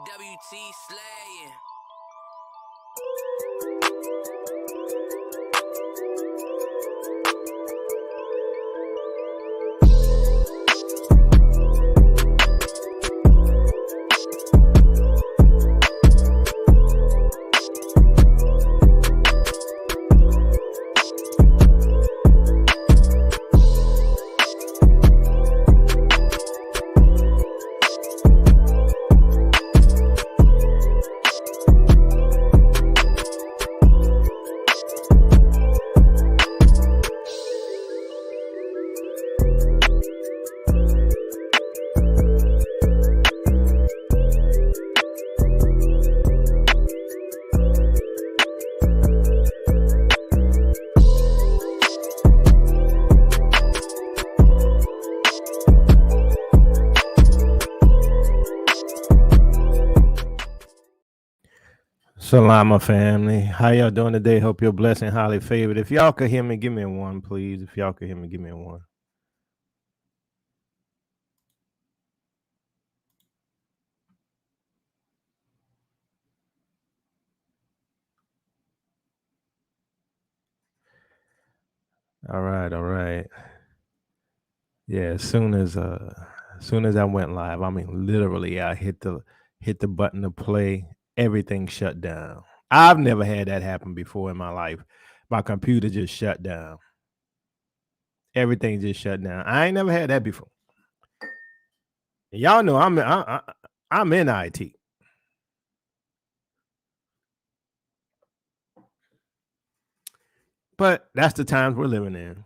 WT slaying. Salama family, how y'all doing today? Hope you're blessed and highly favored. If y'all could hear me, give me a one, please. If y'all could hear me, give me a one. All right. Yeah, as soon as I went live, I mean literally I hit the button to play, everything shut down. I've never had that happen before in my life. My computer just shut down. Everything just shut down. I ain't never had that before. Y'all know I'm in IT. But that's the times we're living in.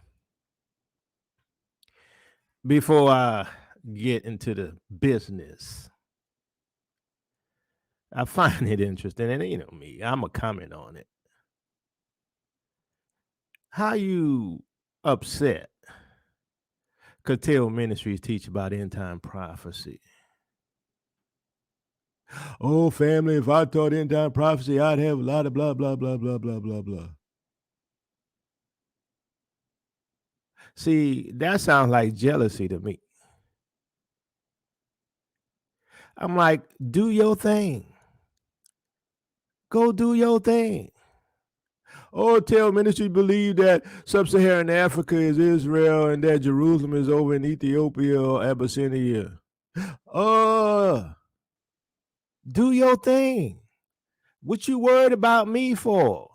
Before I get into the business, I find it interesting, and you know me, I'm a comment on it. How you upset Curtail Ministries teach about end time prophecy? Oh, family, if I taught end time prophecy, I'd have a lot of blah, blah, blah, blah, blah, blah, blah. See, that sounds like jealousy to me. I'm like, do your thing. Go do your thing. Oh, tell ministry believe that sub-Saharan Africa is Israel and that Jerusalem is over in Ethiopia or Abyssinia. Do your thing. What you worried about me for?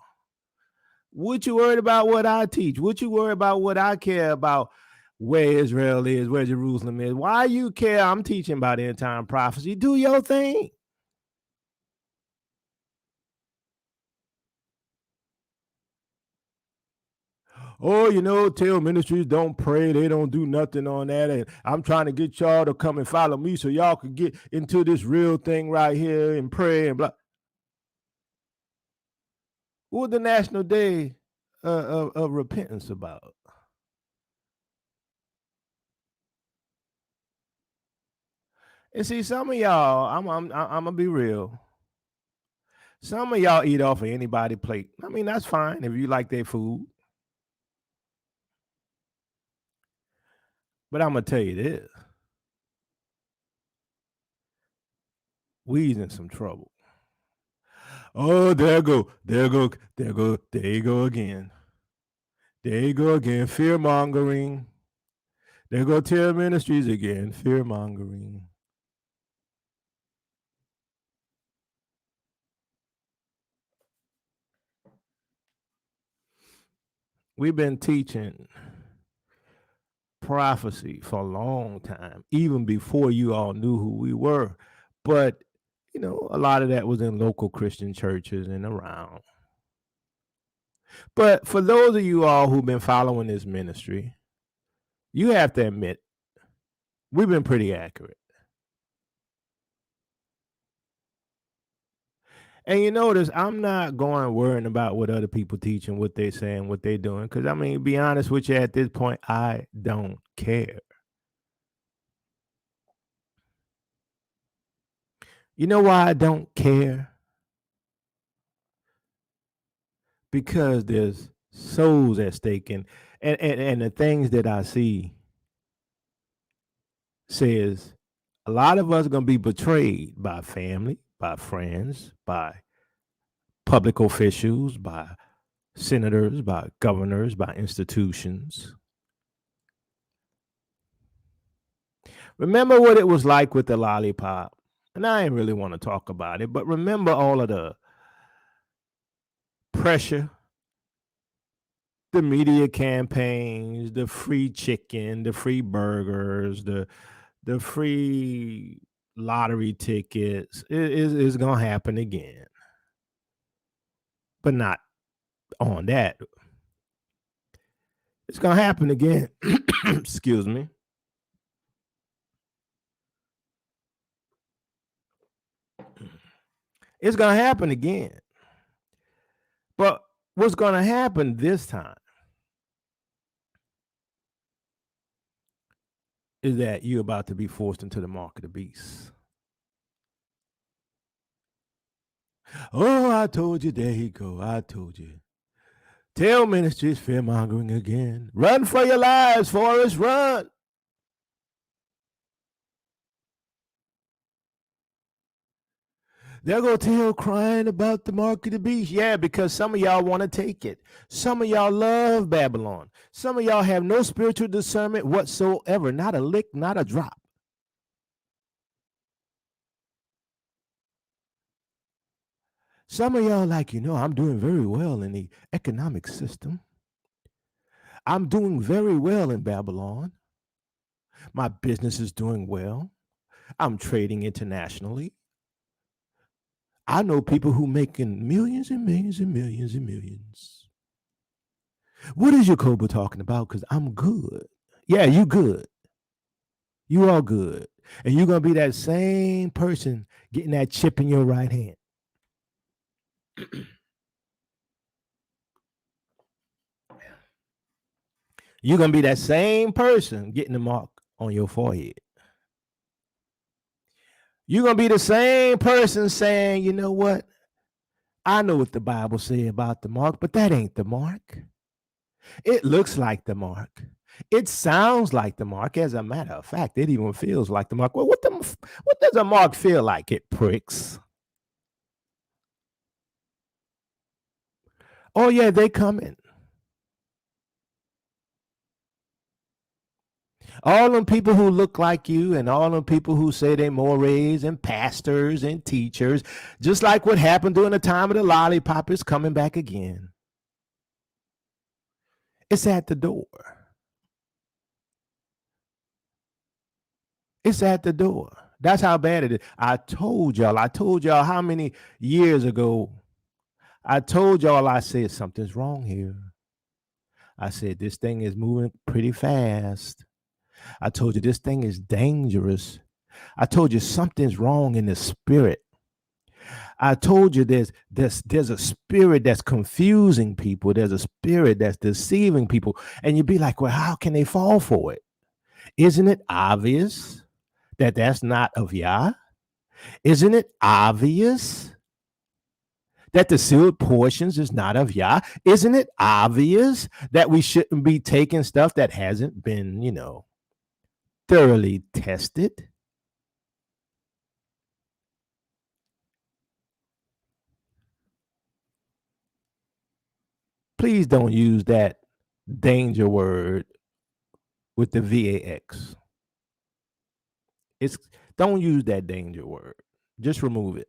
What you worried about what I teach? What you worried about what I care about? Where Israel is, where Jerusalem is. Why you care? I'm teaching about end time prophecy. Do your thing. Oh, you know, tell ministries don't pray. They don't do nothing on that. And I'm trying to get y'all to come and follow me so y'all could get into this real thing right here and pray and blah. What was the National Day of Repentance about? And see, some of y'all, I'm gonna be real. Some of y'all eat off of anybody's plate. I mean, that's fine if you like their food. But I'm gonna tell you this. We's in some trouble. Oh, there you go again. There you go again. Fear mongering. There go Tell Ministries again. Fear mongering. We've been teaching prophecy for a long time, even before you all knew who we were. But, you know, a lot of that was in local Christian churches and around. But for those of you all who've been following this ministry, you have to admit, we've been pretty accurate. And you notice I'm not going worrying about what other people teach and what they saying, what they doing. Because I mean, be honest with you, at this point, I don't care. You know why I don't care? Because there's souls at stake, and the things that I see says a lot of us are going to be betrayed by family, by friends, by public officials, by senators, by governors, by institutions. Remember what it was like with the lollipop. And I ain't really want to talk about it, but remember all of the pressure, the media campaigns, the free chicken, the free burgers, the free lottery tickets. It's going to happen again. But not on that. It's going to happen again. Excuse me. It's going to happen again. But what's going to happen this time is that you're about to be forced into the mark of the beast. Oh, I told you, there he go. I told you. Tell ministries fear mongering again. Run for your lives, Forrest, run. They're going to tell crying about the mark of the beast. Yeah, because some of y'all want to take it. Some of y'all love Babylon. Some of y'all have no spiritual discernment whatsoever. Not a lick, not a drop. Some of y'all like, I'm doing very well in the economic system. I'm doing very well in Babylon. My business is doing well. I'm trading internationally. I know people who making millions and millions and millions and millions. What is Jacoba talking about? Because I'm good. Yeah, you good. You all good. And you're going to be that same person getting that chip in your right hand. You're going to be that same person getting the mark on your forehead. You're going to be the same person saying, you know what? I know what the Bible says about the mark, but that ain't the mark. It looks like the mark. It sounds like the mark. As a matter of fact, it even feels like the mark. Well, what does a mark feel like? It pricks. Oh, yeah, they coming. All them people who look like you and all them people who say they're mores and pastors and teachers, just like what happened during the time of the lollipop, is coming back again. It's at the door. It's at the door. That's how bad it is. I told y'all how many years ago, I said something's wrong here. I said this thing is moving pretty fast. I told you this thing is dangerous. I told you something's wrong in the spirit. I told you there's a spirit that's confusing people. There's a spirit that's deceiving people. And you'd be like, well, how can they fall for it? Isn't it obvious that that's not of Yah? Isn't it obvious that the sealed portions is not of Yah? Isn't it obvious that we shouldn't be taking stuff that hasn't been, thoroughly tested? Please don't use that danger word with the VAX. Don't use that danger word. Just remove it.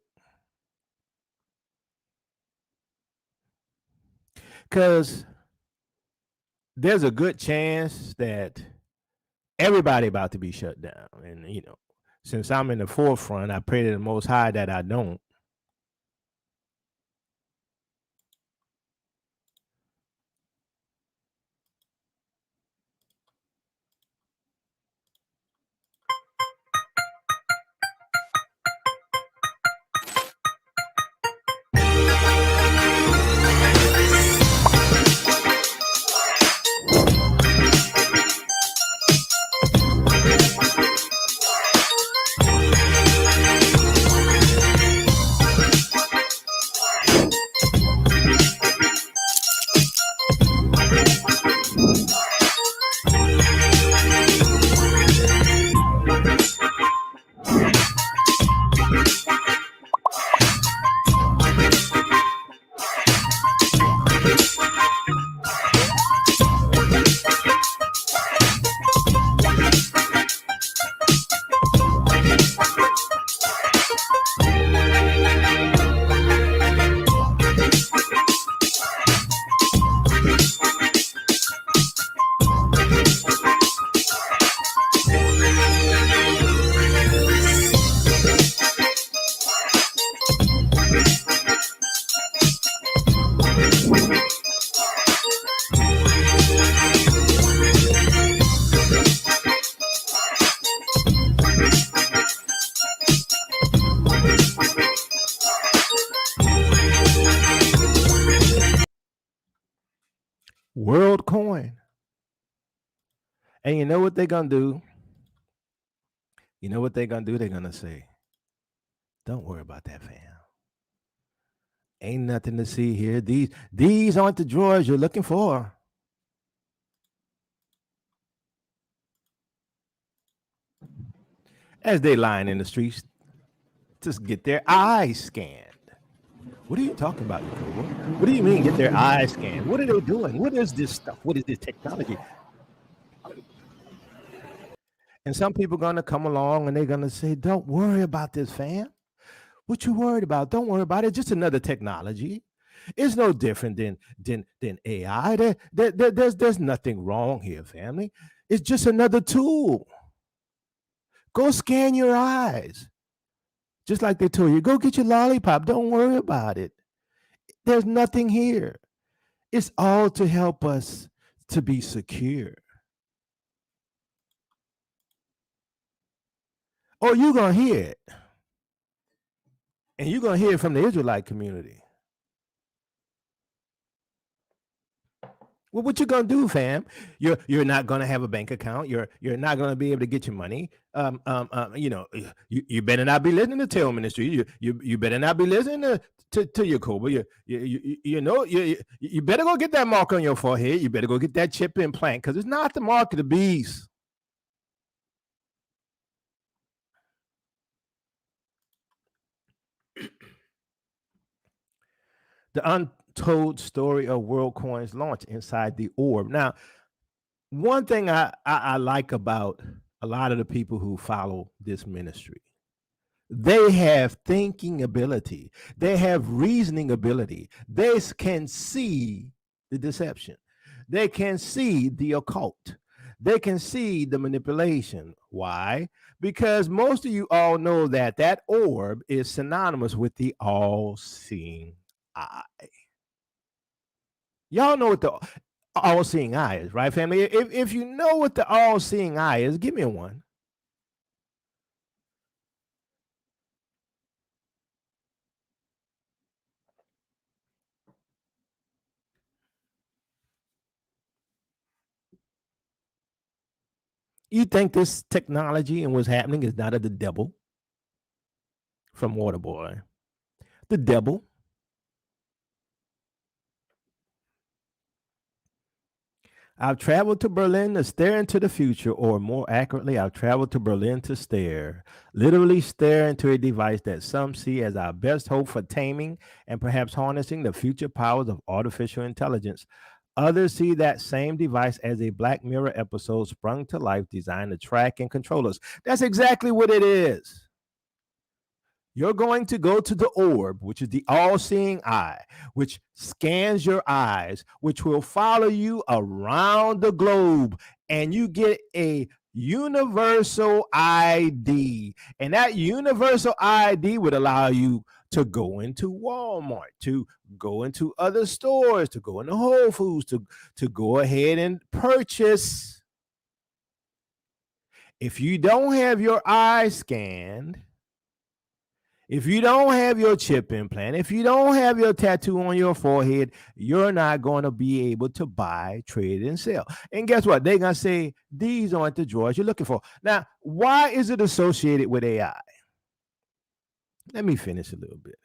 Because there's a good chance that everybody about to be shut down. And, since I'm in the forefront, I pray to the Most High that I don't. coin. And you know what they're going to do? You know what they're going to do? They're going to say, don't worry about that, fam. Ain't nothing to see here. These aren't the drawers you're looking for. As they lying in the streets to get their eyes scanned. What are you talking about, Nicole? What do you mean get their eyes scanned? What are they doing? What is this stuff? What is this technology? And some people are going to come along and they're going to say, don't worry about this, fam. What you worried about? Don't worry about it. Just another technology. It's no different than AI. There's nothing wrong here, family. It's just another tool. Go scan your eyes. Just like they told you, go get your lollipop. Don't worry about it. There's nothing here. It's all to help us to be secure. Or you're going to hear it. And you're going to hear it from the Israelite community. Well, what you gonna do, fam? You're not gonna have a bank account. You're not gonna be able to get your money. You better not be listening to Tail Ministry. You better not be listening to your Cobra. You better go get that mark on your forehead. You better go get that chip implant because it's not the mark of the beast. The untold story of WorldCoin's launch inside the orb. Now, one thing I like about a lot of the people who follow this ministry, they have thinking ability. They have reasoning ability. They can see the deception. They can see the occult. They can see the manipulation. Why? Because most of you all know that orb is synonymous with the all-seeing eye. Y'all know what the all-seeing eye is, right, family? If you know what the all-seeing eye is, give me one. You think this technology and what's happening is not of the devil? From Waterboy. The devil. I've traveled to Berlin to stare into the future, or more accurately, I've traveled to Berlin to stare, literally stare into a device that some see as our best hope for taming and perhaps harnessing the future powers of artificial intelligence. Others see that same device as a Black Mirror episode sprung to life designed to track and control us. That's exactly what it is. You're going to go to the orb, which is the all-seeing eye, which scans your eyes, which will follow you around the globe, and you get a universal ID. And that universal ID would allow you to go into Walmart, to go into other stores, to go into Whole Foods, to go ahead and purchase. If you don't have your eyes scanned, if you don't have your chip implant, if you don't have your tattoo on your forehead, you're not going to be able to buy, trade, and sell. And guess what? They're going to say, these aren't the drawers you're looking for. Now, why is it associated with AI? Let me finish a little bit.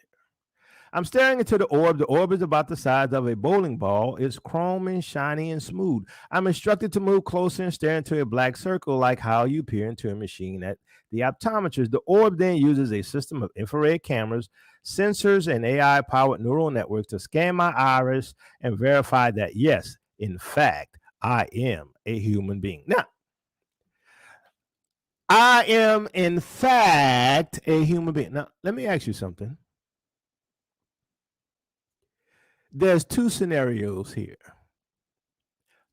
I'm staring into the orb. The orb is about the size of a bowling ball. It's chrome and shiny and smooth. I'm instructed to move closer and stare into a black circle like how you peer into a machine at the optometrist. The orb then uses a system of infrared cameras, sensors, and AI-powered neural networks to scan my iris and verify that, yes, in fact, I am a human being. Now, I am, in fact, a human being. Now, let me ask you something. There's two scenarios here.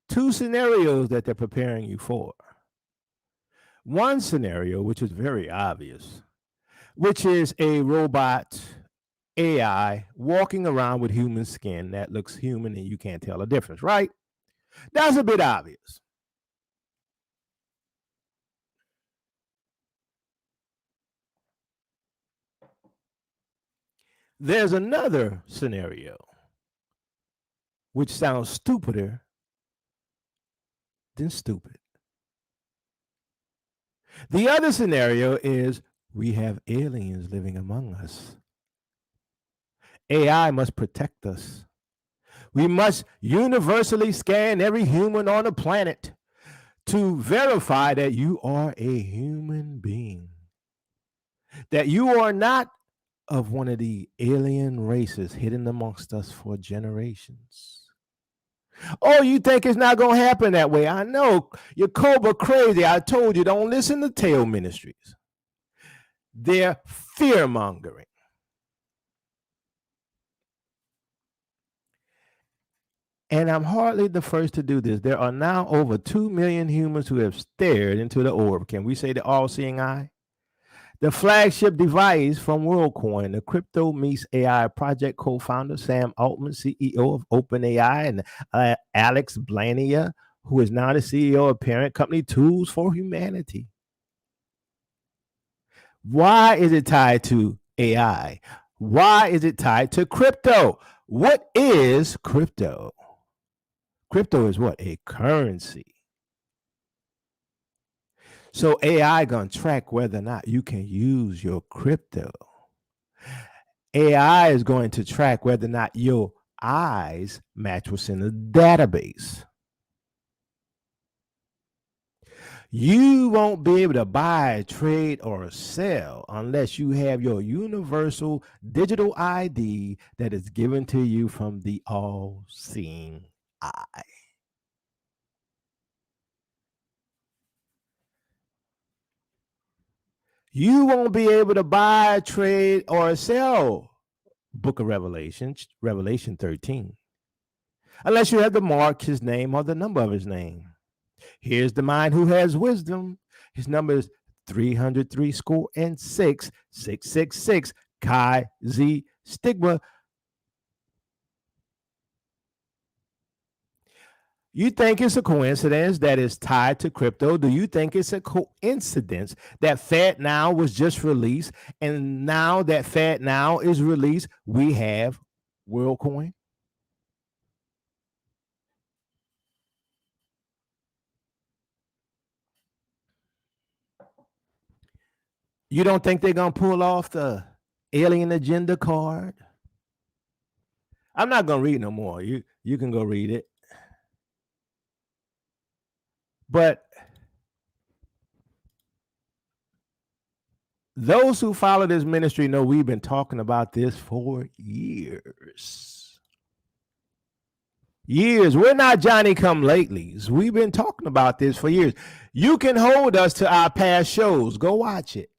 Two scenarios that they're preparing you for. One scenario, which is very obvious, which is a robot AI walking around with human skin that looks human and you can't tell a difference, right? That's a bit obvious. There's another scenario, which sounds stupider than stupid. The other scenario is we have aliens living among us. AI must protect us. We must universally scan every human on the planet to verify that you are a human being, that you are not of one of the alien races hidden amongst us for generations. Oh, you think it's not going to happen that way? I know you're Cobra crazy. I told you, don't listen to tail ministries. They're fear mongering. And I'm hardly the first to do this. There are now over 2 million humans who have stared into the orb. Can we say the all seeing eye? The flagship device from WorldCoin, the crypto meets AI project co-founder Sam Altman, CEO of OpenAI, and Alex Blania, who is now the CEO of parent company Tools for Humanity. Why is it tied to AI? Why is it tied to crypto? What is crypto? Crypto is what? A currency. So AI gonna track whether or not you can use your crypto. AI is going to track whether or not your eyes match what's in the database. You won't be able to buy, trade, or sell unless you have your universal digital ID that is given to you from the all-seeing eye. You won't be able to buy, trade, or sell. Book of Revelation, Revelation 13, unless you have the mark, his name, or the number of his name. Here's the mind who has wisdom. His number is 303 score and 666. Chi Z stigma. You think it's a coincidence that is tied to crypto? Do you think it's a coincidence that Fed Now was just released, and now that Fed Now is released, we have WorldCoin? You don't think they're gonna pull off the alien agenda card? I'm not gonna read no more. You can go read it. But those who follow this ministry know we've been talking about this for years. Years. We're not Johnny come latelys. We've been talking about this for years. You can hold us to our past shows. Go watch it.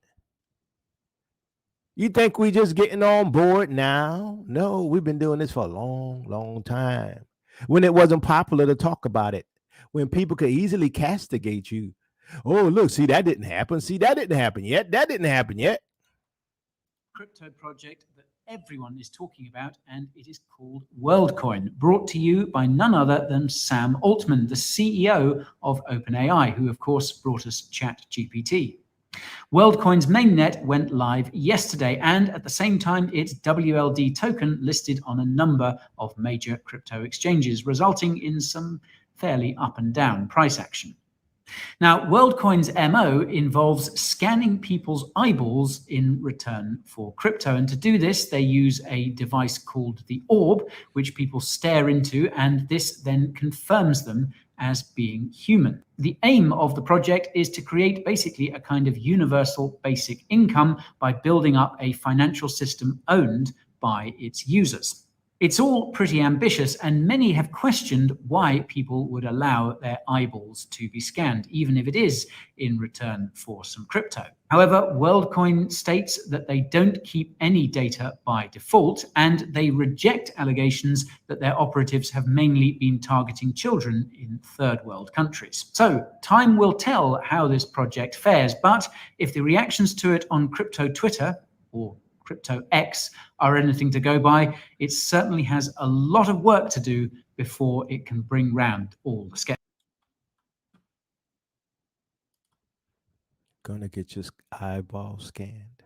You think we just getting on board now? No, we've been doing this for a long, long time. When it wasn't popular to talk about it, when people could easily castigate you. Oh, look, see, that didn't happen. See, that didn't happen yet. That didn't happen yet. Crypto project that everyone is talking about, and it is called WorldCoin, brought to you by none other than Sam Altman, the CEO of OpenAI, who of course brought us ChatGPT. WorldCoin's mainnet went live yesterday, and at the same time, its WLD token listed on a number of major crypto exchanges, resulting in some fairly up and down price action. Now, WorldCoin's MO involves scanning people's eyeballs in return for crypto. And to do this, they use a device called the orb, which people stare into, and this then confirms them as being human. The aim of the project is to create basically a kind of universal basic income by building up a financial system owned by its users. It's all pretty ambitious, and many have questioned why people would allow their eyeballs to be scanned, even if it is in return for some crypto. However, WorldCoin states that they don't keep any data by default, and they reject allegations that their operatives have mainly been targeting children in third world countries. So, time will tell how this project fares, but if the reactions to it on crypto Twitter, or Crypto X, are anything to go by, it certainly has a lot of work to do before it can bring round all the skeptics. Gonna get your eyeball scanned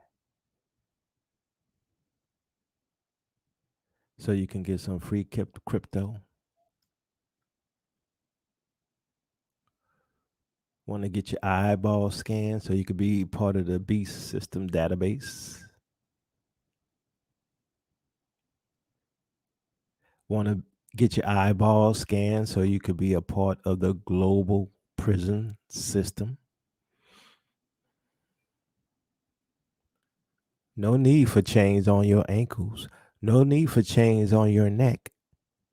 so you can get some free crypto. Want to get your eyeball scanned so you could be part of the Beast System database? Want to get your eyeballs scanned so you could be a part of the global prison system? No need for chains on your ankles. No need for chains on your neck.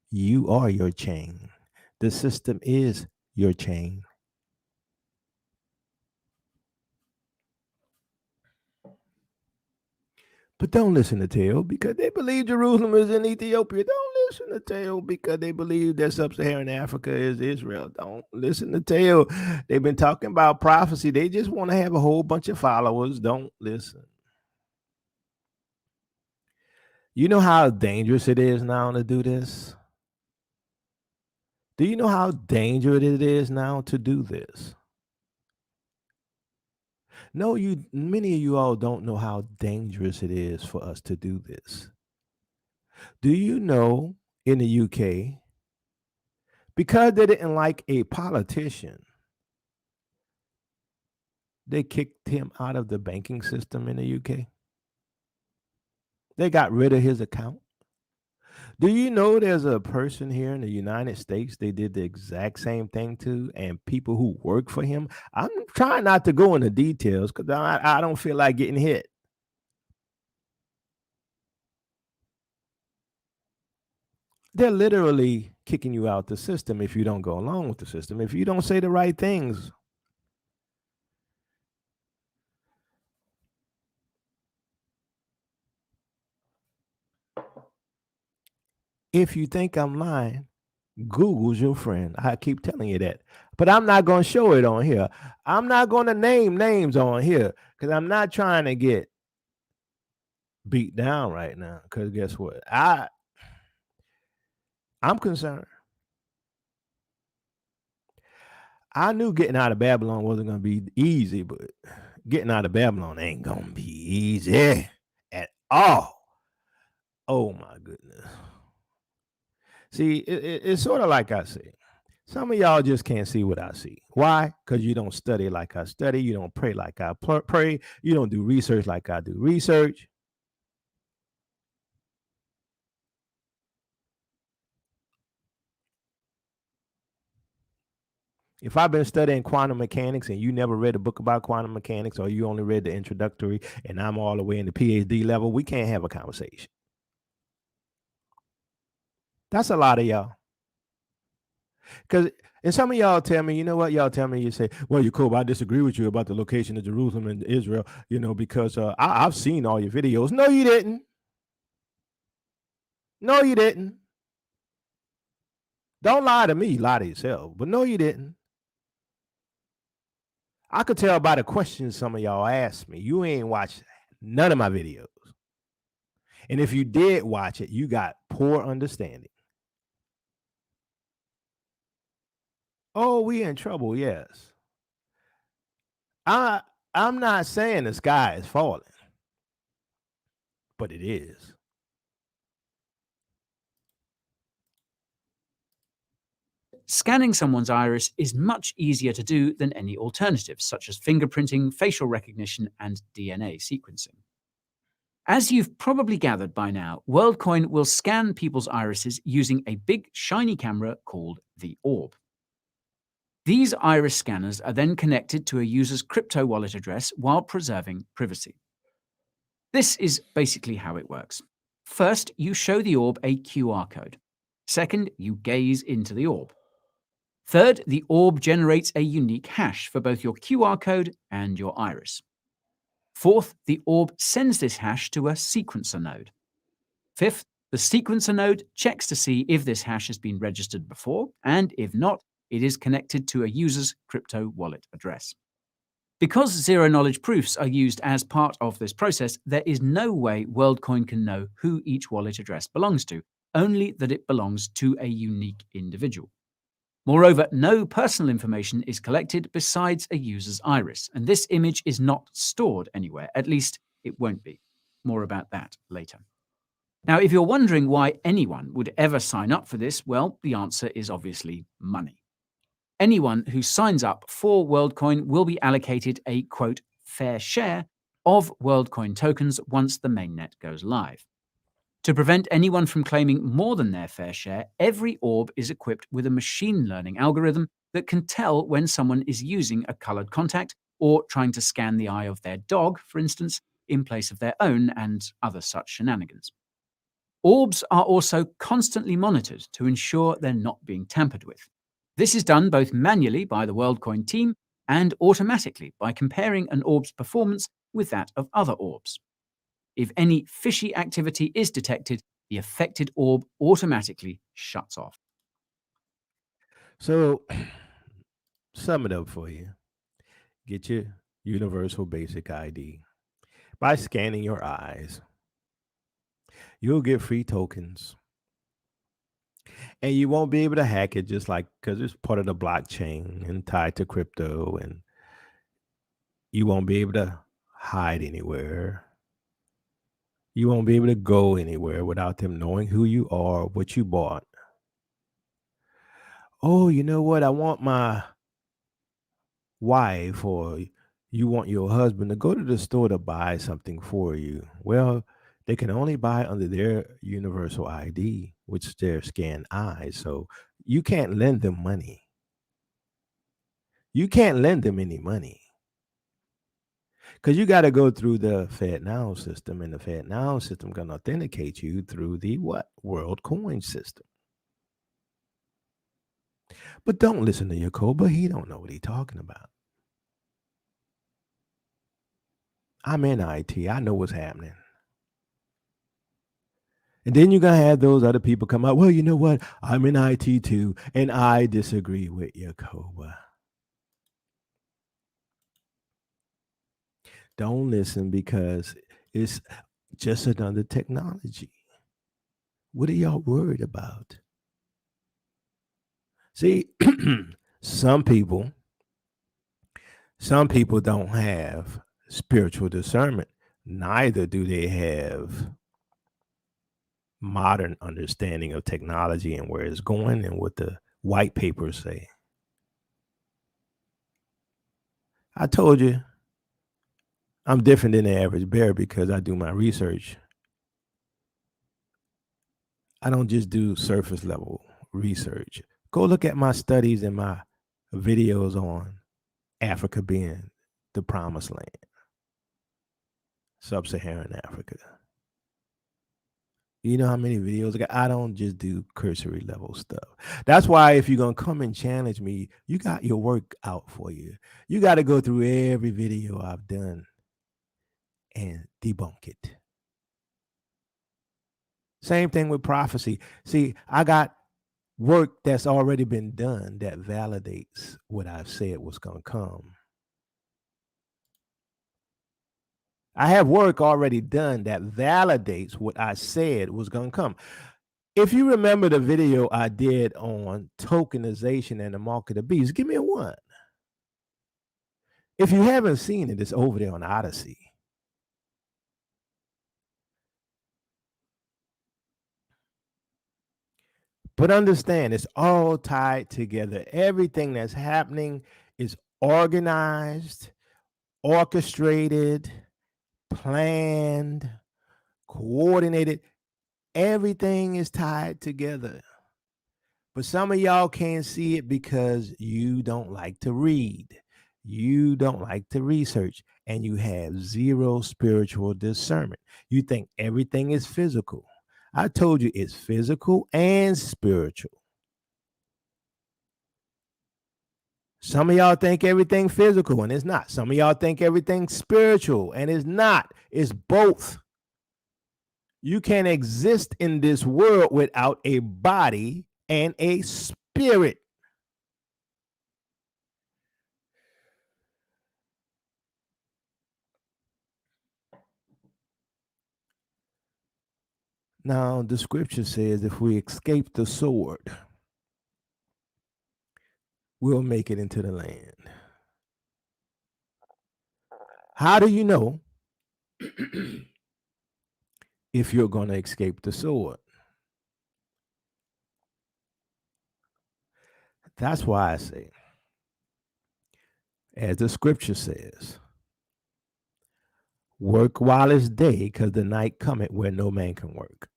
You are your chain. The system is your chain. But don't listen to Tell because they believe Jerusalem is in Ethiopia. Don't listen to Tell because they believe that sub-Saharan Africa is Israel. Don't listen to Tell. They've been talking about prophecy. They just want to have a whole bunch of followers. Don't listen. You know how dangerous it is now to do this? Do you know how dangerous it is now to do this? No, many of you all don't know how dangerous it is for us to do this. Do you know in the UK, because they didn't like a politician, they kicked him out of the banking system in the UK? They got rid of his account. Do you know there's a person here in the United States they did the exact same thing to, and people who work for him? I'm trying not to go into details because I don't feel like getting hit. They're literally kicking you out the system if you don't go along with the system, if you don't say the right things. If you think I'm lying, Google's your friend. I keep telling you that. But I'm not going to show it on here. I'm not going to name names on here because I'm not trying to get beat down right now. Because guess what? I'm concerned. I knew getting out of Babylon wasn't going to be easy, but getting out of Babylon ain't going to be easy at all. Oh, my goodness. See, it's sort of like I said. Some of y'all just can't see what I see. Why? Because you don't study like I study. You don't pray like I pray. You don't do research like I do research. If I've been studying quantum mechanics and you never read a book about quantum mechanics, or you only read the introductory and I'm all the way in the PhD level, we can't have a conversation. That's a lot of y'all. And some of y'all tell me, you know what? Y'all tell me, you say, well, Jacob, I disagree with you about the location of Jerusalem and Israel, because I've seen all your videos. No, you didn't. No, you didn't. Don't lie to me, lie to yourself. But no, you didn't. I could tell by the questions some of y'all asked me. You ain't watched none of my videos. And if you did watch it, you got poor understanding. Oh, we in trouble, yes. I'm not saying the sky is falling, but it is. Scanning someone's iris is much easier to do than any alternatives, such as fingerprinting, facial recognition, and DNA sequencing. As you've probably gathered by now, WorldCoin will scan people's irises using a big, shiny camera called the Orb. These iris scanners are then connected to a user's crypto wallet address while preserving privacy. This is basically how it works. First, you show the Orb a QR code. Second, you gaze into the Orb. Third, the Orb generates a unique hash for both your QR code and your iris. Fourth, the Orb sends this hash to a sequencer node. Fifth, the sequencer node checks to see if this hash has been registered before, and if not, it is connected to a user's crypto wallet address. Because zero-knowledge proofs are used as part of this process, there is no way WorldCoin can know who each wallet address belongs to, only that it belongs to a unique individual. Moreover, no personal information is collected besides a user's iris, and this image is not stored anywhere, at least it won't be. More about that later. Now, if you're wondering why anyone would ever sign up for this, well, the answer is obviously money. Anyone who signs up for WorldCoin will be allocated a, quote, fair share of WorldCoin tokens once the mainnet goes live. To prevent anyone from claiming more than their fair share, every orb is equipped with a machine learning algorithm that can tell when someone is using a colored contact or trying to scan the eye of their dog, for instance, in place of their own, and other such shenanigans. Orbs are also constantly monitored to ensure they're not being tampered with. This is done both manually by the WorldCoin team and automatically by comparing an orb's performance with that of other orbs. If any fishy activity is detected, the affected orb automatically shuts off. So, sum it up for you. Get your universal basic ID. By scanning your eyes, you'll get free tokens. And you won't be able to hack it just like because it's part of the blockchain and tied to crypto. And you won't be able to hide anywhere. You won't be able to go anywhere without them knowing who you are, what you bought. Oh, you know what? I want my wife or you want your husband to go to the store to buy something for you. Well, they can only buy under their universal ID, which is their scanned eyes. So you can't lend them money. You can't lend them any money because you got to go through the FedNow system, and the FedNow system can authenticate you through the what? WorldCoin system. But don't listen to Yakoba. He don't know what he's talking about. I'm in IT. I know what's happening. And then you're going to have those other people come out. Well, you know what? I'm in IT too, and I disagree with Yakoba. Don't listen because it's just another technology. What are y'all worried about? See, some people don't have spiritual discernment. Neither do they have modern understanding of technology and where it's going and what the white papers say. I told you I'm different than the average bear because I do my research. I don't just do surface level research. Go look at my studies and my videos on Africa being the promised land, sub-Saharan Africa. You know how many videos I got? I don't just do cursory level stuff. That's why if you're going to come and challenge me, you got your work out for you. You got to go through every video I've done and debunk it. Same thing with prophecy. See, I got work that's already been done that validates what I've said was going to come. I have work already done that validates what I said was going to come. If you remember the video I did on tokenization and the mark of the beast, give me a 1. If you haven't seen it, it's over there on Odyssey. But understand, it's all tied together. Everything that's happening is organized, orchestrated, planned, coordinated. Everything is tied together. But some of y'all can't see it because you don't like to read. You don't like to research, and you have zero spiritual discernment. You think everything is physical. I told you it's physical and spiritual. Some of y'all think everything physical, and it's not. Some of y'all think everything spiritual, and it's not. It's both. You can't exist in this world without a body and a spirit. Now, the scripture says if we escape the sword, we'll make it into the land. How do you know if you're going to escape the sword? That's why I say As the scripture says, work while it's day, because the night cometh where no man can work.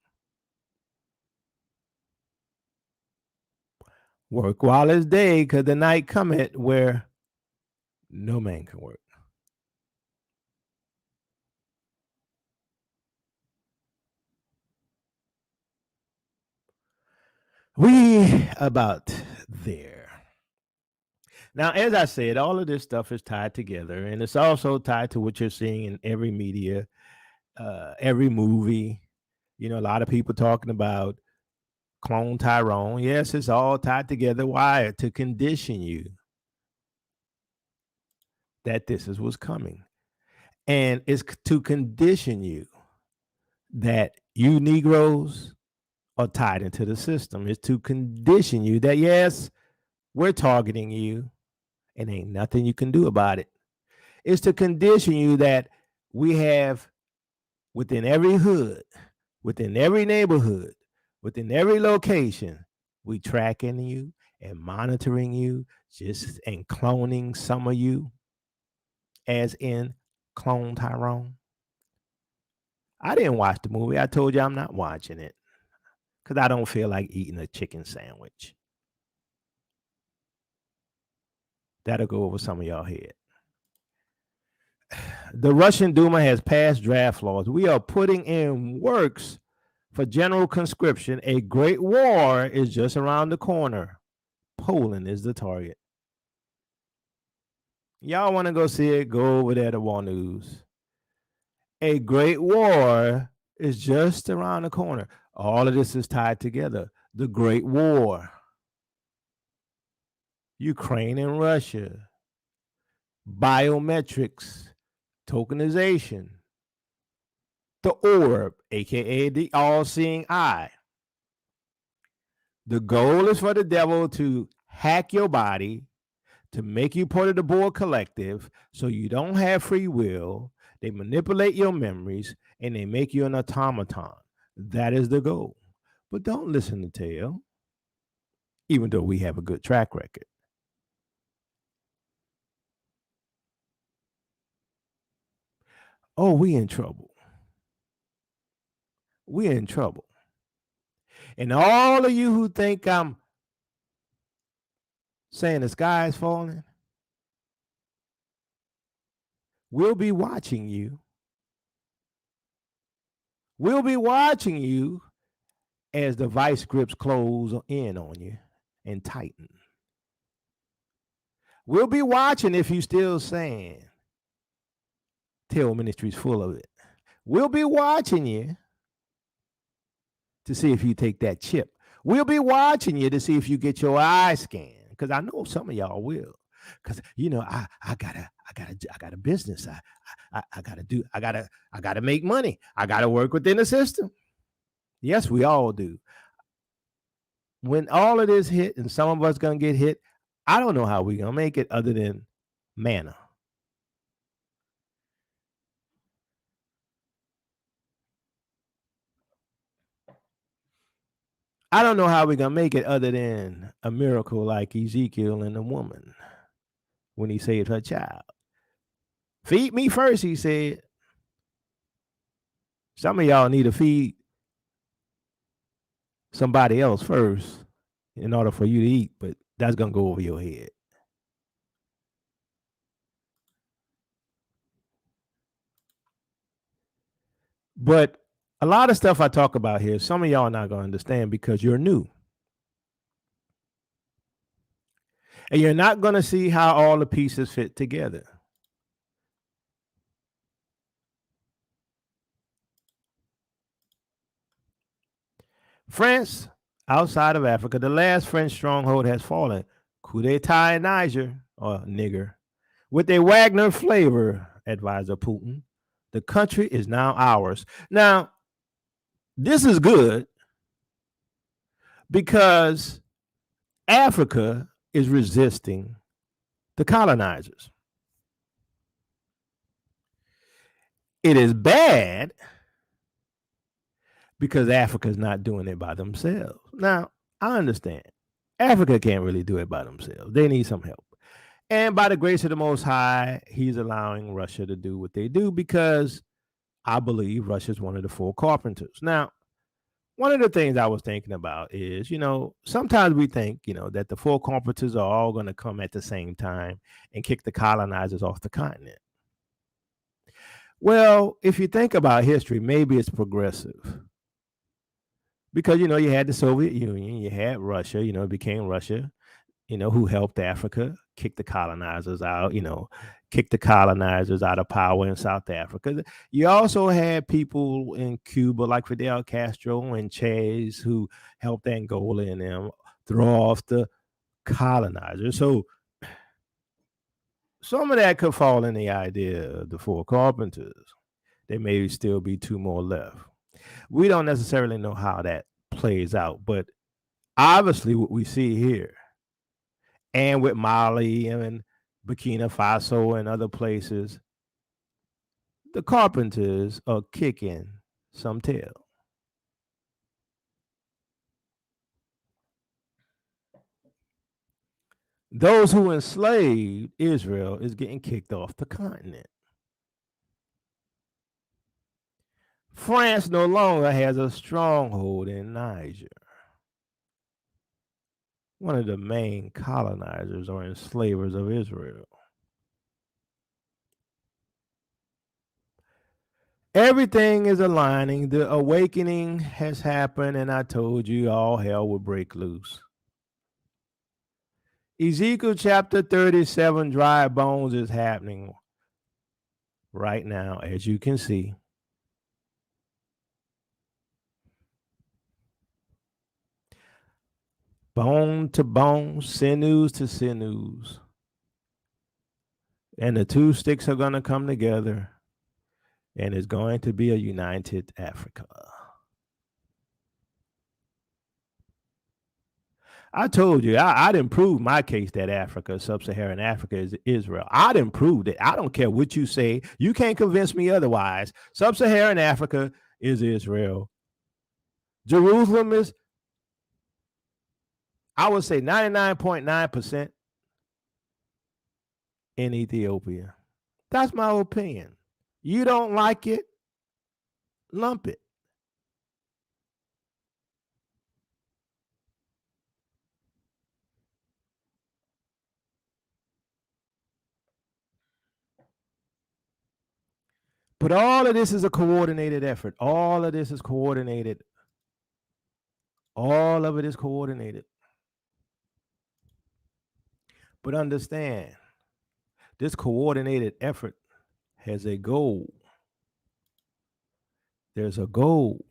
Work while it's day, because the night cometh where no man can work. We about there. Now, as I said, all of this stuff is tied together, and it's also tied to what you're seeing in every media, every movie. You know, a lot of people talking about clone Tyrone. Yes, it's all tied together. Why? To condition you that this is what's coming. And it's to condition you that you Negroes are tied into the system. It's to condition you that, yes, we're targeting you and ain't nothing you can do about it. It's to condition you that we have within every hood, within every neighborhood, within every location, we tracking you and monitoring you, just and cloning some of you, as in clone Tyrone. I didn't watch the movie. I told you I'm not watching it because I don't feel like eating a chicken sandwich. That'll go over some of y'all head. The Russian Duma has passed draft laws. We are putting in works for general conscription. A great war is just around the corner. Poland is the target. Y'all want to go see it? Go over there to War News. A great war is just around the corner. All of this is tied together. The Great War. Ukraine and Russia. Biometrics. Tokenization. The orb, aka the all-seeing eye. The goal is for the devil to hack your body, to make you part of the Boer collective, so you don't have free will. They manipulate your memories and they make you an automaton. That is the goal. But don't listen to Tail, even though we have a good track record. Oh, we in trouble. We're in trouble. And all of you who think I'm saying the sky is falling, we'll be watching you. We'll be watching you as the vice grips close in on you and tighten. We'll be watching if you still saying Tail Ministry's full of it. We'll be watching you to see if you take that chip. We'll be watching you to see if you get your eye scanned, because I know some of y'all will. Because you know, I got a business. I gotta make money. I gotta work within the system. Yes, we all do. When all of this hit, and some of us gonna get hit, I don't know how we're gonna make it other than manna. I don't know how we're gonna make it other than a miracle like Ezekiel and the woman when he saved her child. Feed me first, he said. Some of y'all need to feed somebody else first in order for you to eat, but that's gonna go over your head. But a lot of stuff I talk about here, some of y'all are not gonna understand because you're new. And you're not gonna see how all the pieces fit together. France, outside of Africa, the last French stronghold has fallen. Coup d'etat in Niger, or nigger. With a Wagner flavor, advisor Putin. The country is now ours. Now, this is good because Africa is resisting the colonizers. It is bad because Africa is not doing it by themselves. Now, I understand. Africa can't really do it by themselves. They need some help. And by the grace of the Most High, he's allowing Russia to do what they do because I believe Russia is one of the four carpenters. Now, one of the things I was thinking about is, sometimes we think, that the four carpenters are all going to come at the same time and kick the colonizers off the continent. Well, if you think about history, maybe it's progressive. Because, you had the Soviet Union, you had Russia, it became Russia, who helped Africa kick the colonizers out, kick the colonizers out of power in South Africa. You also had people in Cuba like Fidel Castro and Che who helped Angola and them throw off the colonizers. So some of that could fall in the idea of the four carpenters. There may still be two more left. We don't necessarily know how that plays out, but obviously what we see here and with Mali and Burkina Faso and other places, the carpenters are kicking some tail. Those who enslaved Israel is getting kicked off the continent. France no longer has a stronghold in Niger. One of the main colonizers or enslavers of Israel. Everything is aligning. The awakening has happened, and I told you all hell will break loose. Ezekiel chapter 37, dry bones is happening right now, as you can see. Bone to bone, sinews to sinews. And the two sticks are going to come together, and it's going to be a united Africa. I told you, I didn't prove my case that Africa, sub-Saharan Africa is Israel. I didn't prove it. I don't care what you say. You can't convince me otherwise. Sub-Saharan Africa is Israel. Jerusalem is, I would say 99.9% in Ethiopia. That's my opinion. You don't like it, lump it. But all of this is a coordinated effort. All of this is coordinated. All of it is coordinated. But understand, this coordinated effort has a goal. There's a goal.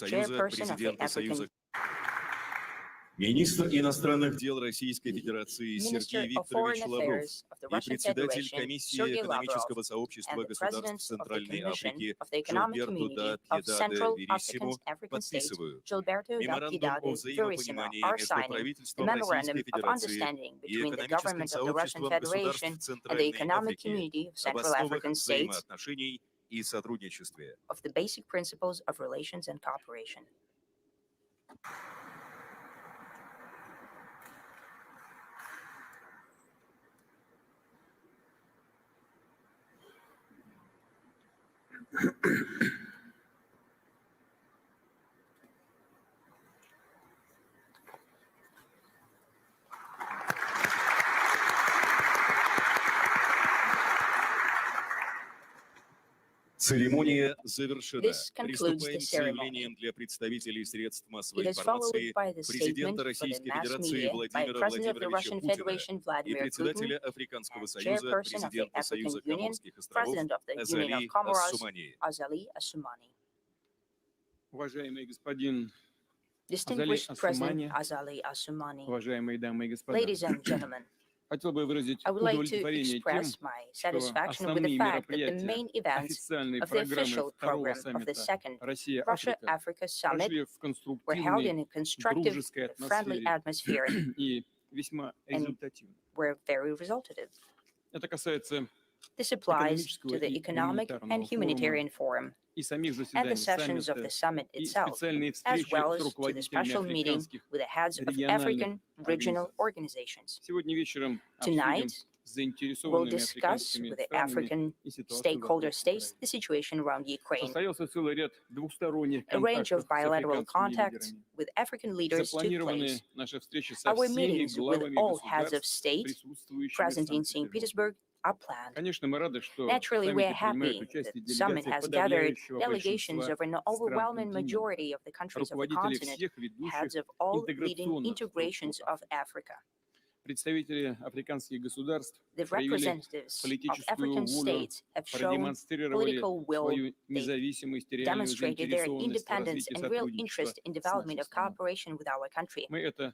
Chairperson of the African Министр иностранных дел Российской Федерации Сергей Викторович Лавров и председатель Комиссии экономического сообщества государств Центральной Африки Gilberto da Piedade Verissimo подписывают меморандум о взаимопонимании между правительством Российской Федерации и экономическим сообществом государств Центральной Африки об основах взаимоотношений и сотрудничестве. Церемония завершена. Приступаем к заявлениям для представителей средств массовой информации президента Российской Федерации Владимира Владимировича Путина и председателя Африканского союза, президента Союза Коморских островов Азали Ассумани. Уважаемый господин Азали Ассумани, уважаемые дамы и господа, ladies and gentlemen, хотел бы выразить I would like to удовлетворение тем, express my что satisfaction with the основные fact that the мероприятия main events официальной of the программы official второго program of the саммита second Россия-Африка Russia-Africa summit прошли в were held in конструктивной a constructive, дружеской friendly атмосфере atmosphere и весьма and результативны. were very resultative. Это касается This applies экономического to the и Economic гуманитарного and форума Humanitarian Forum и самих and the заседаний sessions of саммита the summit и itself, специальные as встречи well с as to the руководителями special meeting африканских with the heads of региональных African regional организаций. organizations. Сегодня вечером обсудим Tonight, с we'll заинтересованными discuss африканскими with the странами African и ситуацию stakeholder вокруг states Украины. the situation around Ukraine. Состоялся целый ряд двусторонних A range of контактов с bilateral африканскими contacts лидерами. with African leaders took Запланированы place. наши встречи со Our всеми meetings with главами all heads of государств, state присутствующими в present in St. Санкт-Петербурге. Petersburg are planned. Конечно, мы рады, что в Naturally, we are саммите принимают happy that участие the summit делегации has gathered подавляющего delegations большинства of an стран overwhelming континента, majority of the countries of the руководители continent, всех ведущих heads of all leading интеграционных integrations структур of Africa. Представители африканских государств The проявили representatives of политическую African волю, states have shown продемонстрировали political will, свою независимость и реальную demonstrated their заинтересованность в independence развитии and real сотрудничества interest in с development нашей of страной. cooperation with our country. Мы это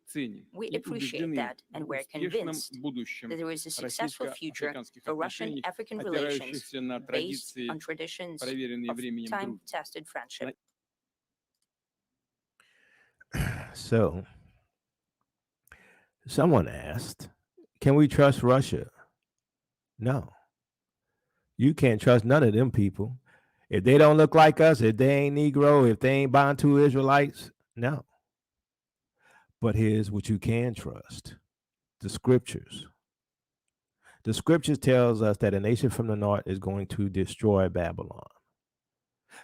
ценим We и appreciate убеждены that, and в we're успешном convinced будущем that there is a successful future российско-африканских for отношений, Russian-African relations опирающихся на based традиции, on traditions проверенные of временем дружбы. time-tested friendship. So, someone asked, can we trust Russia? No. You can't trust none of them people. If they don't look like us, if they ain't Negro, if they ain't Bantu Israelites, no. But here's what you can trust: the scriptures. The scriptures tells us that a nation from the north is going to destroy Babylon.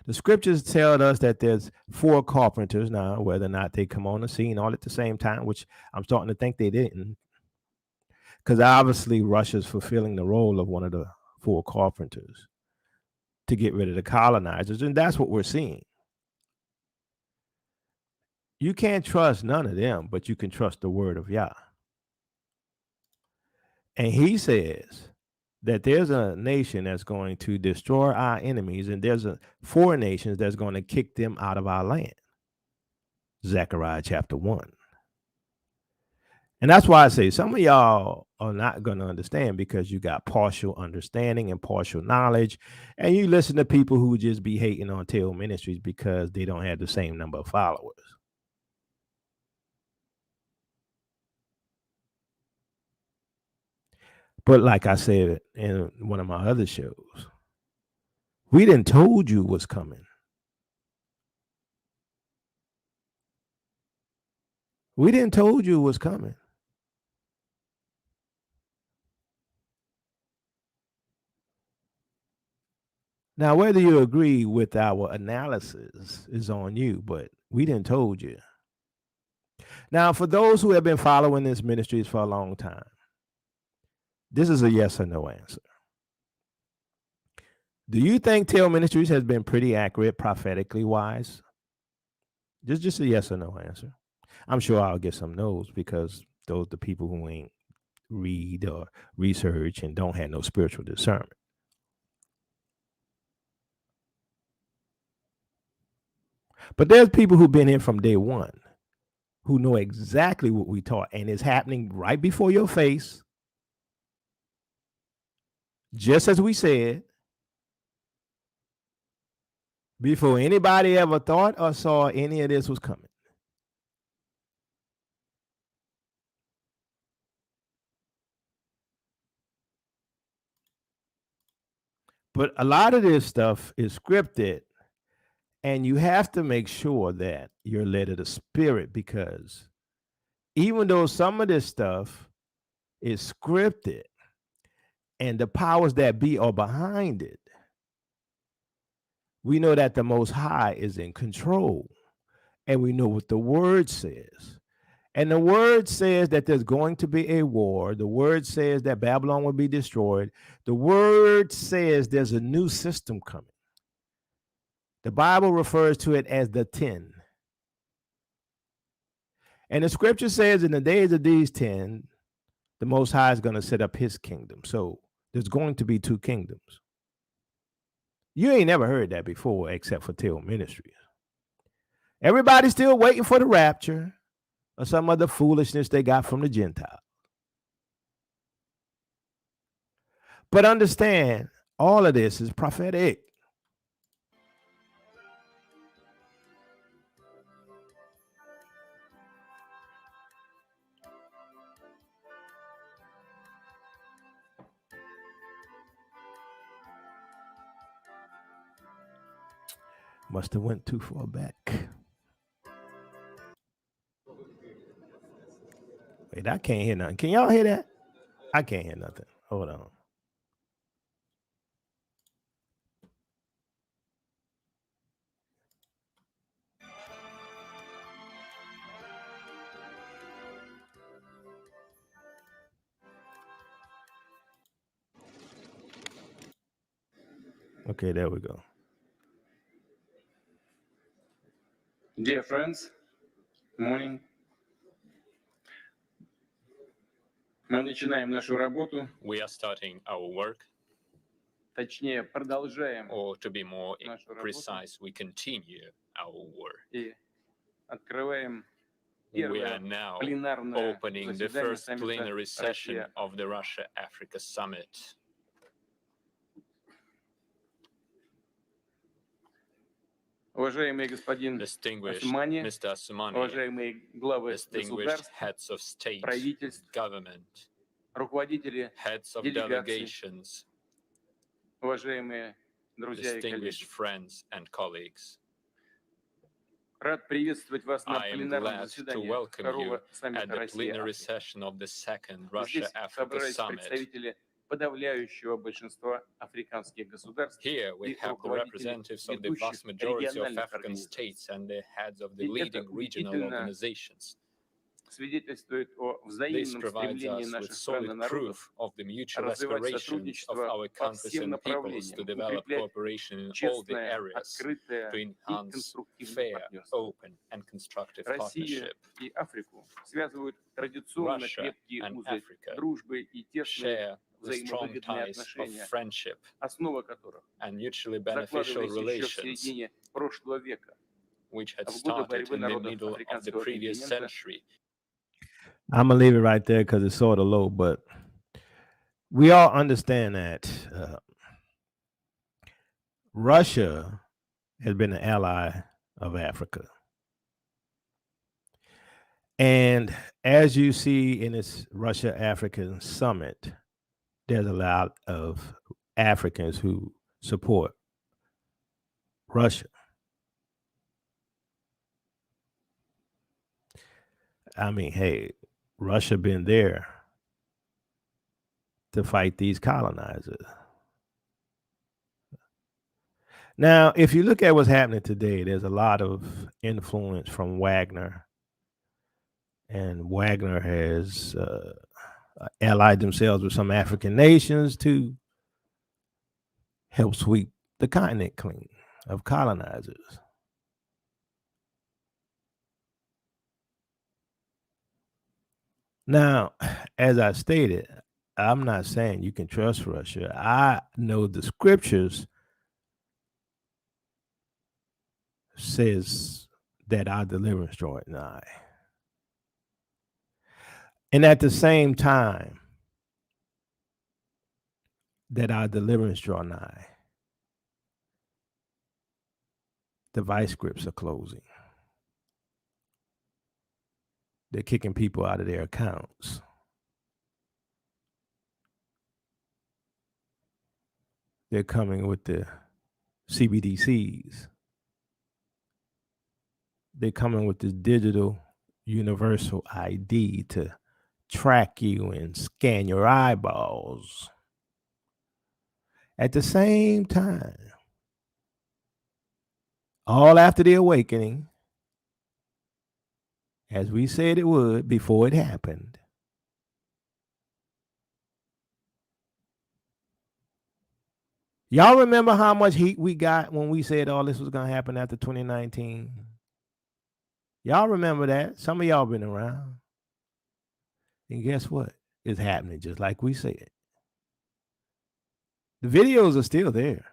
The scriptures tell us that there's 4 carpenters now, whether or not they come on the scene all at the same time, which I'm starting to think they didn't, because obviously Russia's fulfilling the role of one of the 4 carpenters to get rid of the colonizers, and that's what we're seeing. You can't trust none of them, but you can trust the word of Yah. And he says that there's a nation that's going to destroy our enemies, and there's 4 nations that's going to kick them out of our land. Zechariah chapter 1. And that's why I say some of y'all are not going to understand, because you got partial understanding and partial knowledge, and you listen to people who just be hating on Tail Ministries because they don't have the same number of followers. But like I said in one of my other shows, we done told you what's coming. We didn't told you what's coming. Now, whether you agree with our analysis is on you, but we didn't told you. Now, for those who have been following this ministries for a long time, this is a yes or no answer. Do you think Tail Ministries has been pretty accurate prophetically wise? Just a yes or no answer. I'm sure I'll get some no's, because those are the people who ain't read or research and don't have no spiritual discernment. But there's people who've been here from day one who know exactly what we taught, and it's happening right before your face, just as we said, before anybody ever thought or saw any of this was coming. But a lot of this stuff is scripted, and you have to make sure that you're led of the Spirit, because even though some of this stuff is scripted and the powers that be are behind it, we know that the Most High is in control, and we know what the word says. And the word says that there's going to be a war. The word says that Babylon will be destroyed. The word says there's a new system coming. The Bible refers to it as the 10. And the scripture says in the days of these 10, the Most High is going to set up his kingdom. So there's going to be 2 kingdoms. You ain't never heard that before, except for Tail Ministries. Everybody's still waiting for the rapture or some other foolishness they got from the Gentiles. But understand, all of this is prophetic. Must have went too far back. Wait, I can't hear nothing. Can y'all hear that? I can't hear nothing. Hold on. Okay, there we go. Dear friends, morning. Мы начинаем нашу работу, We are starting our work, точнее, продолжаем or to be more нашу работу precise, we continue our work. и открываем We are первое now пленарное opening the заседание first plenary саммита session Россия. of the Russia-Africa Summit. Уважаемый господин Distinguished Османи, Mr. Asumani, уважаемые главы distinguished государств, heads of state, правительств, government, руководители heads of делегаций, delegations, уважаемые друзья и distinguished коллеги. friends and colleagues. Рад приветствовать вас на I am пленарном glad to заседании welcome you второго саммита at the plenary Россия-Африка. session of the second Здесь Russia-Africa собрались Summit. представители подавляющего большинства африканских государств Here we и have the руководители representatives of the ведущих vast majority of региональных African организаций. states and the heads of the И это leading regional убедительно organizations. свидетельствует о This взаимном provides стремлении us with наших стран и solid народов proof of the mutual развивать aspirations of сотрудничество our по countries всем and peoples to направлениям, develop укреплять cooperation in all the честное, areas открытое to и enhance конструктивное fair, партнерство. open and constructive Россию partnership. и Африку связывают традиционно Russia крепкие and узы Africa дружбы и тесные share the strong взаимовыгодные ties of отношения, friendship основа которых and mutually beneficial закладывались еще в relations, середине прошлого века, which had в годы started борьбы in the народов middle of the африканского previous континента. century. I'm gonna leave it right there because it's sort of low, but we all understand that Russia has been an ally of Africa. And as you see in this Russia-African summit, there's a lot of Africans who support Russia. I mean, hey, Russia been there to fight these colonizers. Now, if you look at what's happening today, there's a lot of influence from Wagner. And Wagner has allied themselves with some African nations to help sweep the continent clean of colonizers. Now, as I stated, I'm not saying you can trust Russia. I know the scriptures says that our deliverance draweth nigh. And at the same time that our deliverance draw nigh, the vice grips are closing. They're kicking people out of their accounts. They're coming with the CBDCs. They're coming with this digital universal ID to track you and scan your eyeballs. At the same time, all after the awakening, as we said it would before it happened, y'all remember how much heat we got when we said all this was going to happen after 2019? Y'all remember that? Some of y'all been around. And guess what? It's happening just like we said. The videos are still there.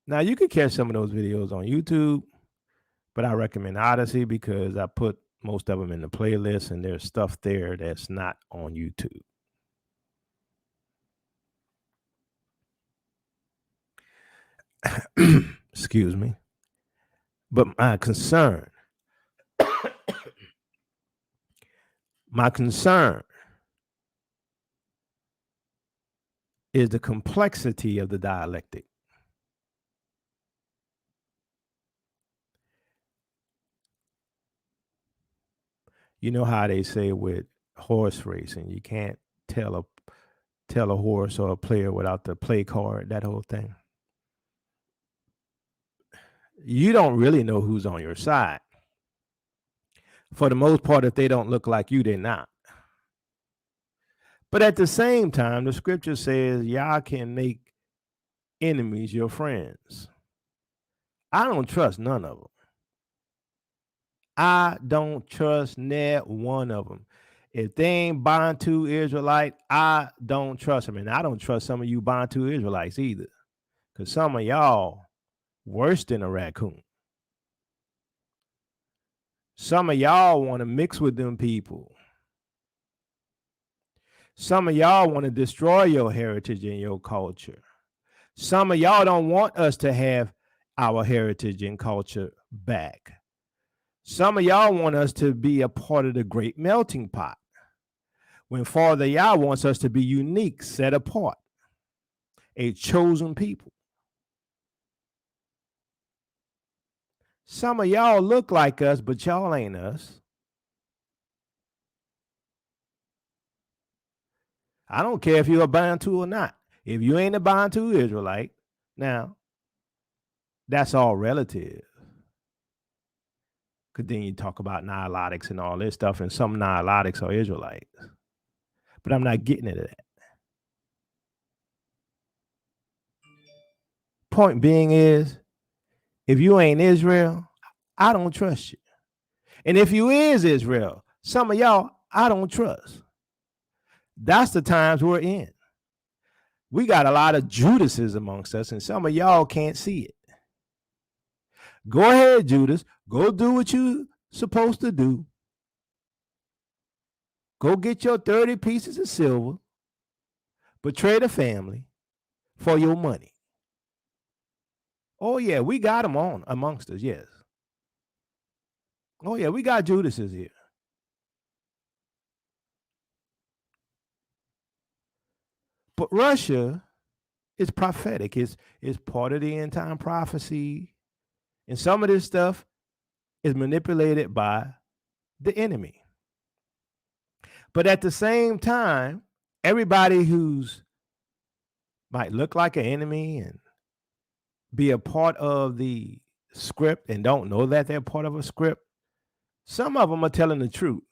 Now, you can catch some of those videos on YouTube, but I recommend Odyssey because I put most of them in the playlist and there's stuff there that's not on YouTube. Excuse me. But my concern is the complexity of the dialectic. You know how they say with horse racing, you can't tell a horse or a player without the play card, that whole thing. You don't really know who's on your side. For the most part, if they don't look like you, they're not. But at the same time, the scripture says y'all can make enemies your friends. I don't trust none of them. I don't trust net one of them. If they ain't Bantu Israelite, I don't trust them. And I don't trust some of you Bantu Israelites either. Because some of y'all worse than a raccoon. Some of y'all want to mix with them people. Some of y'all want to destroy your heritage and your culture. Some of y'all don't want us to have our heritage and culture back. Some of y'all want us to be a part of the great melting pot, when Father Yah wants us to be unique, set apart, a chosen people. Some of y'all look like us, but y'all ain't us. I don't care if you're a Bantu or not. If you ain't a Bantu Israelite, now, that's all relative. Because then you talk about Nilotics and all this stuff, and some Nilotics are Israelites. But I'm not getting into that. Point being is, if you ain't Israel, I don't trust you. And if you is Israel, some of y'all, I don't trust. That's the times we're in. We got a lot of Judases amongst us, and some of y'all can't see it. Go ahead, Judas. Go do what you supposed to do. Go get your 30 pieces of silver. Betray the family for your money. Oh, yeah, we got them on amongst us, yes. Oh, yeah, we got Judases here. But Russia is prophetic. It's part of the end time prophecy. And some of this stuff is manipulated by the enemy. But at the same time, everybody who's might look like an enemy and be a part of the script and don't know that they're part of a script, some of them are telling the truth.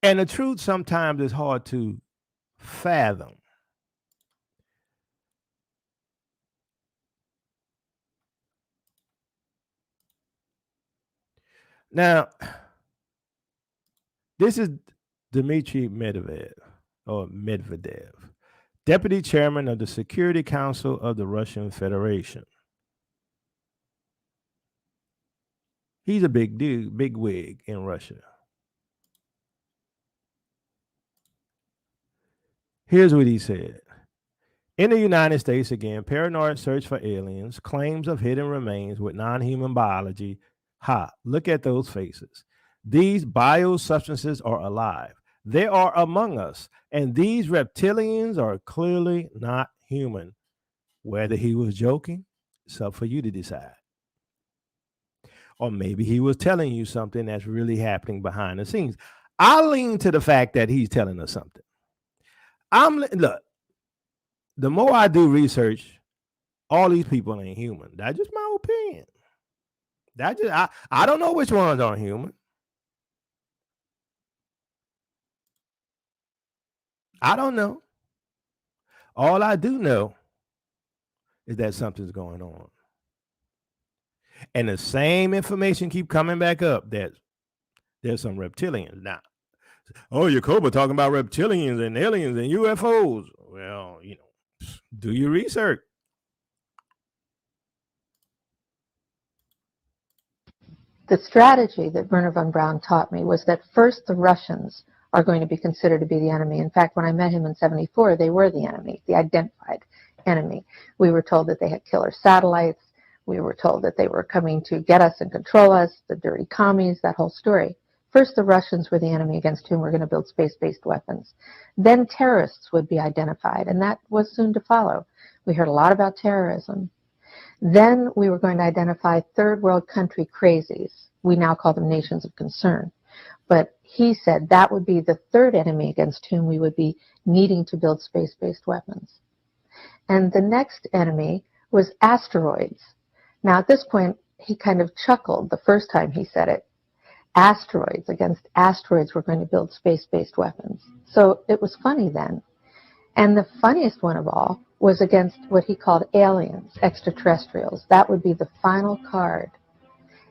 And the truth sometimes is hard to fathom. Now, this is Dmitry Medvedev, Deputy Chairman of the Security Council of the Russian Federation. He's a big dude, big wig in Russia. Here's what he said. In the United States, again, paranoid search for aliens, claims of hidden remains with non-human biology. Ha, look at those faces. These biosubstances are alive. They are among us, and these reptilians are clearly not human. Whether he was joking, it's up for you to decide. Or maybe he was telling you something that's really happening behind the scenes. I lean to the fact that he's telling us something. Look, the more I do research, all these people ain't human. That's just my opinion. I don't know which ones are human. I don't know. All I do know is that something's going on. And the same information keep coming back up that there's some reptilians. Now, Yacoba talking about reptilians and aliens and UFOs. Well, do your research. The strategy that Werner von Braun taught me was that first the Russians are going to be considered to be the enemy. In fact, when I met him in '74, they were the enemy, the identified enemy. We were told that they had killer satellites. We were told that they were coming to get us and control us, the dirty commies, that whole story. First, the Russians were the enemy against whom we're going to build space-based weapons. Then terrorists would be identified, and that was soon to follow. We heard a lot about terrorism. Then we were going to identify third world country crazies. We now call them nations of concern. But he said that would be the third enemy against whom we would be needing to build space-based weapons. And the next enemy was asteroids. Now, at this point, he kind of chuckled the first time he said it. Asteroids, against asteroids, we're going to build space-based weapons. So it was funny then. And the funniest one of all was against what he called aliens, extraterrestrials. That would be the final card.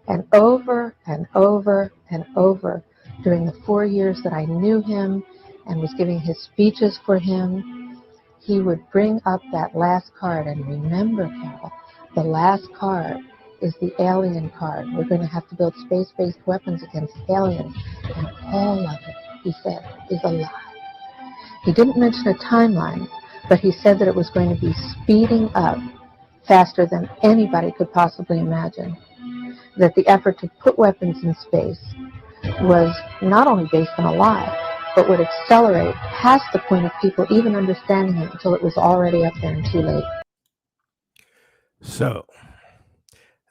And over and over and over during the 4 years that I knew him and was giving his speeches for him, he would bring up that last card. And remember, Carol, the last card is the alien card. We're going to have to build space-based weapons against aliens. And all of it, he said, is a lie. He didn't mention a timeline, but he said that it was going to be speeding up faster than anybody could possibly imagine. That the effort to put weapons in space was not only based on a lie, but would accelerate past the point of people even understanding it until it was already up there and too late. So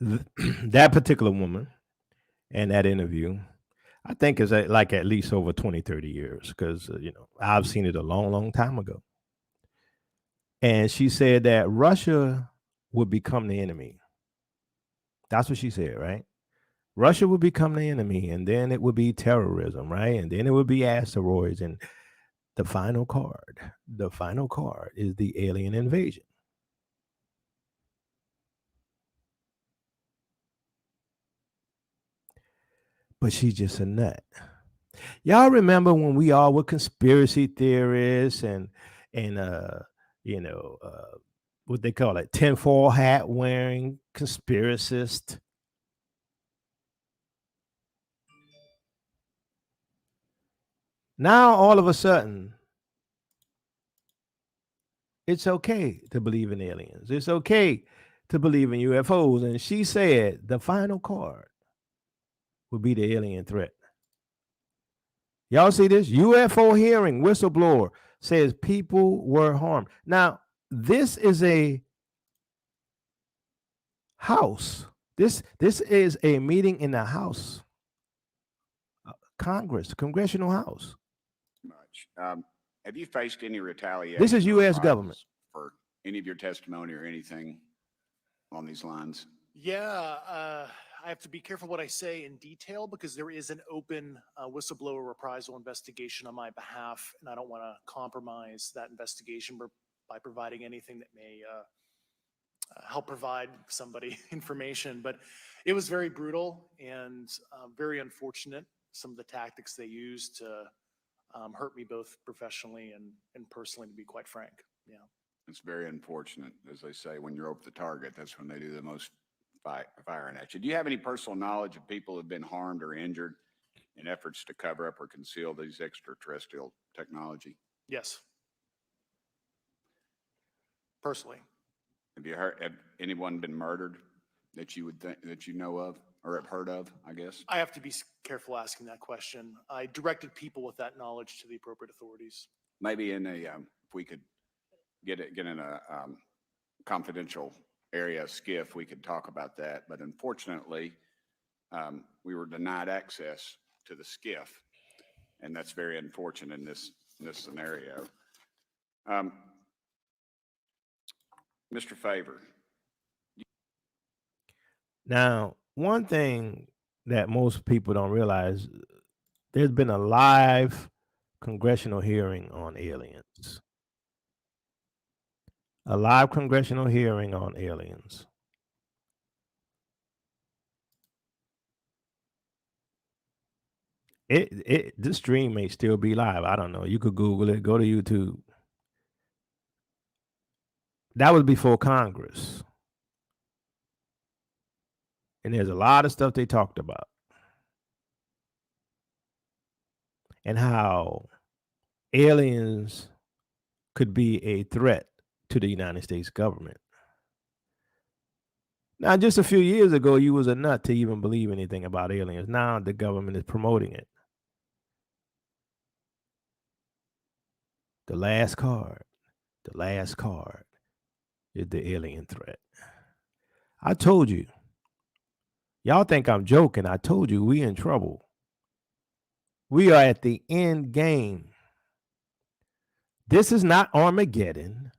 that particular woman and that interview, I think is like at least over 20, 30 years, because, I've seen it a long, long time ago. And she said that Russia would become the enemy. That's what she said, right? Russia would become the enemy, and then it would be terrorism, right? And then it would be asteroids. And the final card is the alien invasion. But she's just a nut. Y'all remember when we all were conspiracy theorists and what they call it, tinfoil hat wearing conspiracists? Now, all of a sudden, it's okay to believe in aliens. It's okay to believe in UFOs. And she said the final card would be the alien threat. Y'all see this? UFO hearing whistleblower says people were harmed. Now, this is a house. This is a meeting in the House, Congress, Congressional House. Much. Have you faced any retaliation? This is or U.S. violence government. For any of your testimony or anything on these lines? Yeah, I have to be careful what I say in detail because there is an open whistleblower reprisal investigation on my behalf, and I don't want to compromise that investigation by providing anything that may help provide somebody information. But it was very brutal and very unfortunate, some of the tactics they used to hurt me both professionally and personally, to be quite frank. Yeah. It's very unfortunate. As they say, when you're over the target, that's when they do the most firing at you. Do you have any personal knowledge of people who have been harmed or injured in efforts to cover up or conceal these extraterrestrial technology? Yes. Personally. Have anyone been murdered that you would think that you know of or have heard of, I guess? I have to be careful asking that question. I directed people with that knowledge to the appropriate authorities. Maybe in a, if we could get in a confidential area of SCIF, we could talk about that. But unfortunately, we were denied access to the SCIF, and that's very unfortunate in this scenario. Mr. Favor. Now, one thing that most people don't realize, there's been a live congressional hearing on aliens. A live congressional hearing on aliens. This stream may still be live. I don't know. You could Google it, go to YouTube. That was before Congress. And there's a lot of stuff they talked about. And how aliens could be a threat to the United States government. Now, just a few years ago, you was a nut to even believe anything about aliens. Now the government is promoting it. The last card is the alien threat. I told you. Y'all think I'm joking. I told you we in trouble. We are at the end game. This is not Armageddon.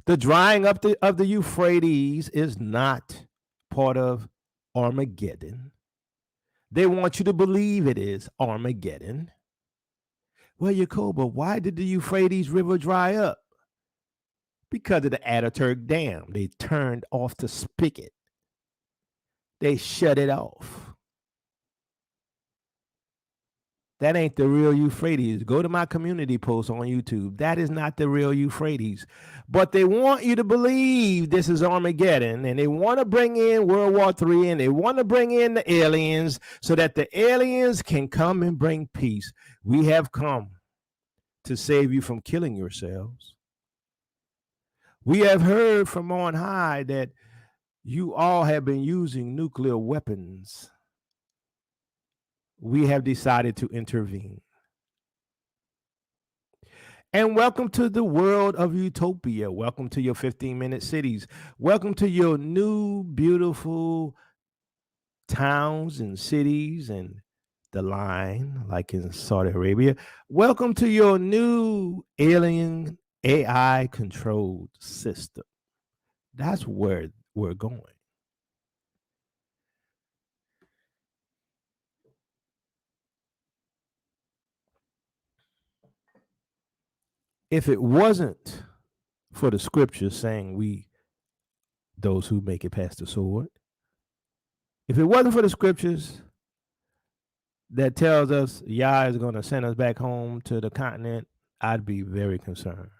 The drying up of the Euphrates is not part of Armageddon. They want you to believe it is Armageddon. Well, Yacoba, why did the Euphrates River dry up? Because of the Ataturk Dam. They turned off the spigot. They shut it off. That ain't the real Euphrates. Go to my community post on YouTube. That is not the real Euphrates. But they want you to believe this is Armageddon, and they want to bring in World War III, and they want to bring in the aliens so that the aliens can come and bring peace. We have come to save you from killing yourselves. We have heard from on high that you all have been using nuclear weapons. We have decided to intervene. And welcome to the world of utopia. Welcome to your 15-minute cities. Welcome to your new, beautiful towns and cities and the line, like in Saudi Arabia. Welcome to your new alien AI-controlled system. That's where we're going. If it wasn't for the scriptures saying those who make it past the sword, if it wasn't for the scriptures that tells us Yah is going to send us back home to the continent, I'd be very concerned.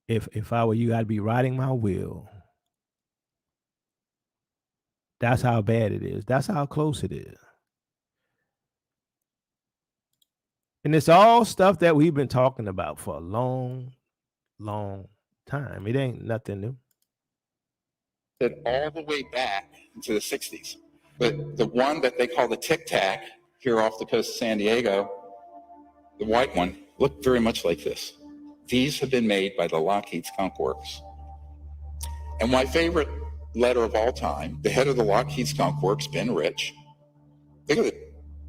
If I were you, I'd be riding my wheel. That's how bad it is. That's how close it is. And it's all stuff that we've been talking about for a long, long time. It ain't nothing new. All the way back to the 60s. But the one that they call the Tic Tac here off the coast of San Diego, the white one, looked very much like this. These have been made by the Lockheed Skunk Works. And my favorite letter of all time, the head of the Lockheed Skunk Works, Ben Rich, look at the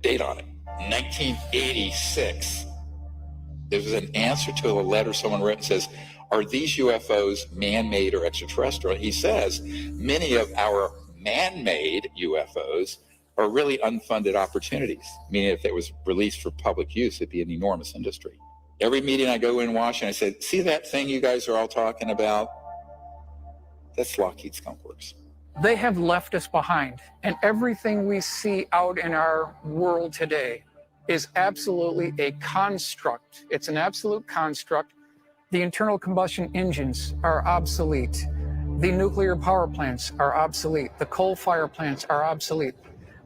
date on it, 1986. There was an answer to a letter someone wrote and says, are these UFOs man-made or extraterrestrial? He says, many of our man-made UFOs are really unfunded opportunities, meaning if it was released for public use, it'd be an enormous industry. Every meeting I go in Washington, I said, see that thing you guys are all talking about? That's Lockheed Skunk Works. They have left us behind, and everything we see out in our world today is absolutely a construct. It's an absolute construct. The internal combustion engines are obsolete. The nuclear power plants are obsolete. The coal-fired plants are obsolete.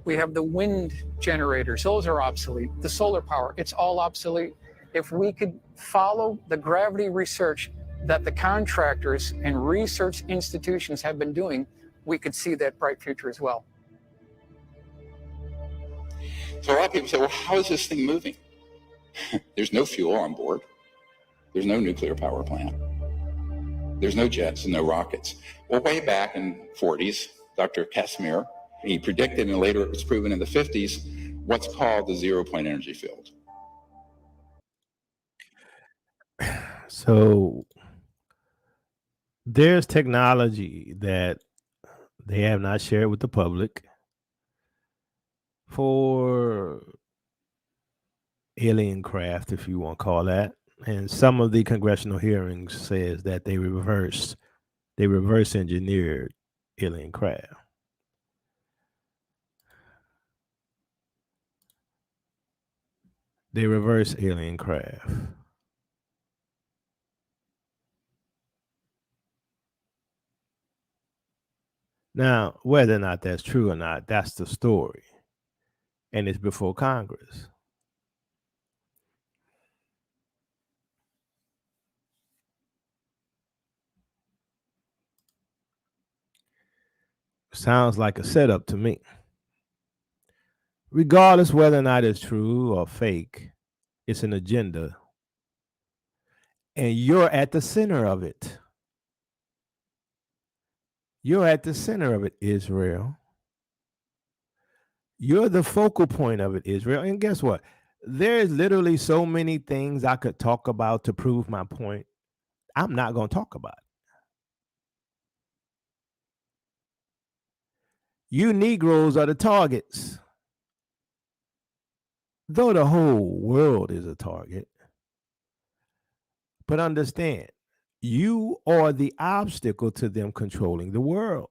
We have the wind generators, those are obsolete. The solar power, it's all obsolete. If we could follow the gravity research that the contractors and research institutions have been doing, we could see that bright future as well. So a lot of people say, well, how is this thing moving? There's no fuel on board. There's no nuclear power plant. There's no jets and no rockets. Well, way back in the 40s, Dr. Casimir, he predicted, and later it was proven in the 50s, what's called the zero-point energy field. So there's technology that they have not shared with the public for alien craft, if you want to call that. And some of the congressional hearings says that they reverse engineered alien craft. They reverse alien craft. Now, whether or not that's true or not, that's the story. And it's before Congress. Sounds like a setup to me. Regardless whether or not it's true or fake, it's an agenda. And you're at the center of it. You're at the center of it, Israel. You're the focal point of it, Israel. And guess what? There's literally so many things I could talk about to prove my point. I'm not going to talk about it. You Negroes are the targets. Though the whole world is a target. But understand, you are the obstacle to them controlling the world.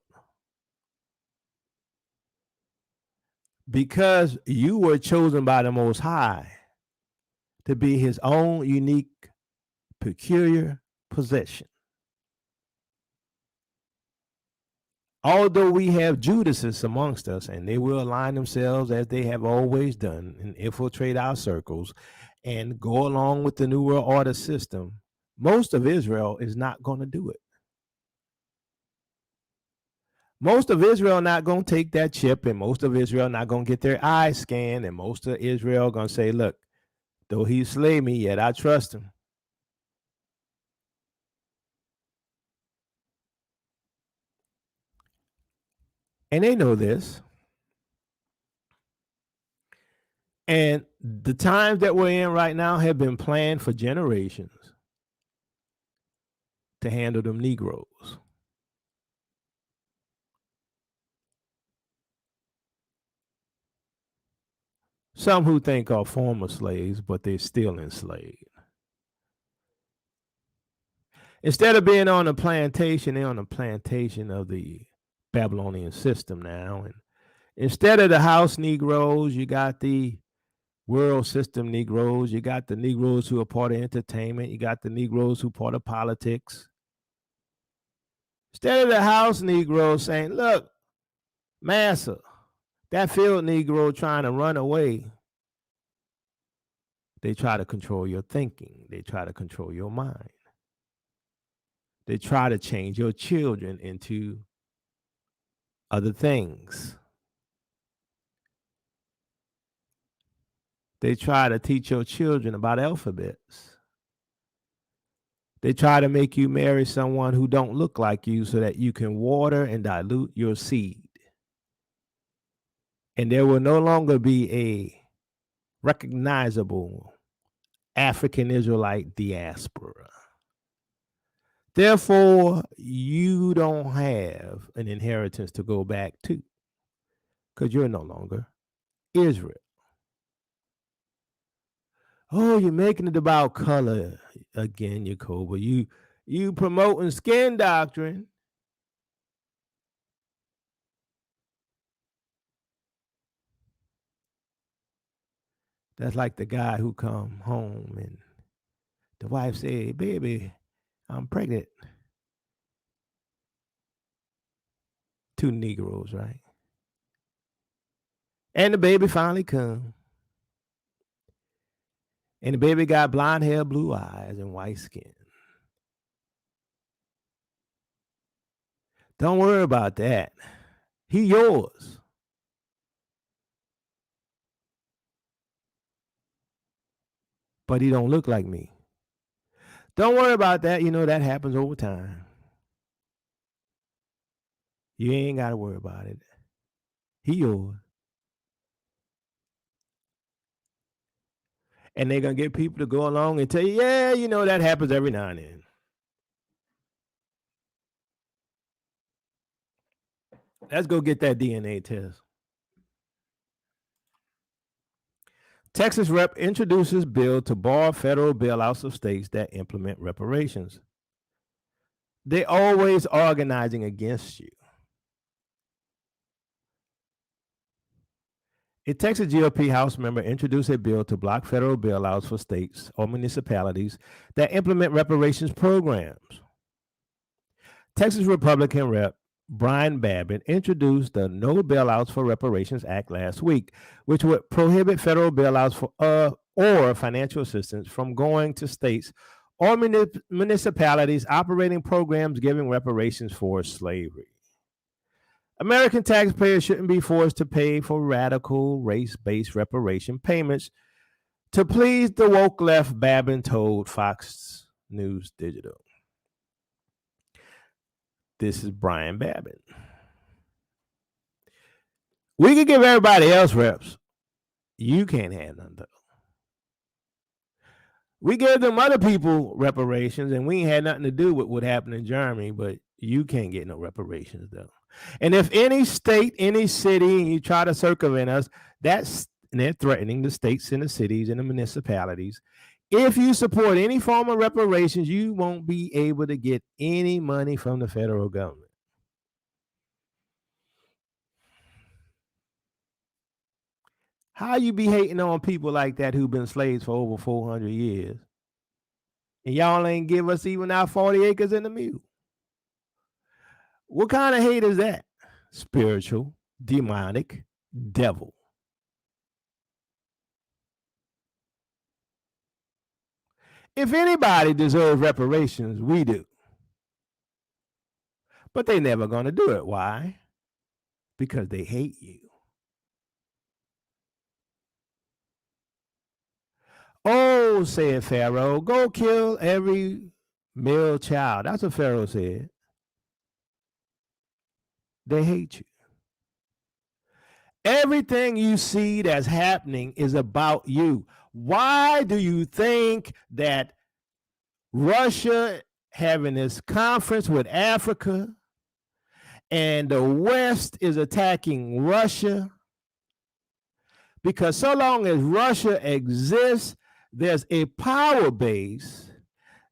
Because you were chosen by the Most High to be his own unique, peculiar possession. Although we have Judases amongst us, and they will align themselves as they have always done and infiltrate our circles and go along with the New World Order system, most of Israel is not going to do it. Most of Israel not going to take that chip, and most of Israel not going to get their eyes scanned, and most of Israel going to say, look, though he slay me, yet I trust him. And they know this. And the times that we're in right now have been planned for generations to handle them Negroes. Some who think are former slaves, but they're still enslaved. Instead of being on a plantation, they're on a plantation of the Babylonian system now. And instead of the house Negroes, you got the world system Negroes. You got the Negroes who are part of entertainment. You got the Negroes who are part of politics. Instead of the house Negroes saying, look, massa, that field Negro trying to run away, they try to control your thinking. They try to control your mind. They try to change your children into other things. They try to teach your children about alphabets. They try to make you marry someone who don't look like you so that you can water and dilute your seed. And there will no longer be a recognizable African Israelite diaspora. Therefore, you don't have an inheritance to go back to because you're no longer Israel. Oh, you're making it about color again, Yacoba. You promoting skin doctrine. That's like the guy who come home and the wife said, baby, I'm pregnant. 2 Negroes, right? And the baby finally come. And the baby got blonde hair, blue eyes, and white skin. Don't worry about that. He yours. But he don't look like me. Don't worry about that. You know, that happens over time. You ain't got to worry about it. He yours. And they're going to get people to go along and tell you, yeah, you know, that happens every now and then. Let's go get that DNA test. Texas rep introduces bill to bar federal bailouts of states that implement reparations. They're always organizing against you. A Texas GOP House member introduced a bill to block federal bailouts for states or municipalities that implement reparations programs. Texas Republican Rep. Brian Babbitt introduced the No Bailouts for Reparations Act last week, which would prohibit federal bailouts for or financial assistance from going to states or municipalities operating programs giving reparations for slavery. American taxpayers shouldn't be forced to pay for radical race-based reparation payments to please the woke left, Babin told Fox News Digital. This is Brian Babin. We can give everybody else reps. You can't have none though. We gave them other people reparations, and we ain't had nothing to do with what happened in Germany, but you can't get no reparations though. And if any state, any city, and you try to circumvent us, and they're threatening the states and the cities and the municipalities. If you support any form of reparations, you won't be able to get any money from the federal government. How you be hating on people like that who've been slaves for over 400 years? And y'all ain't give us even our 40 acres and a mule. What kind of hate is that? Spiritual, demonic, devil. If anybody deserves reparations, we do. But they never going to do it. Why? Because they hate you. Oh, said Pharaoh, go kill every male child. That's what Pharaoh said. They hate you. Everything you see that's happening is about you. Why do you think that Russia having this conference with Africa and the West is attacking Russia? Because so long as Russia exists, there's a power base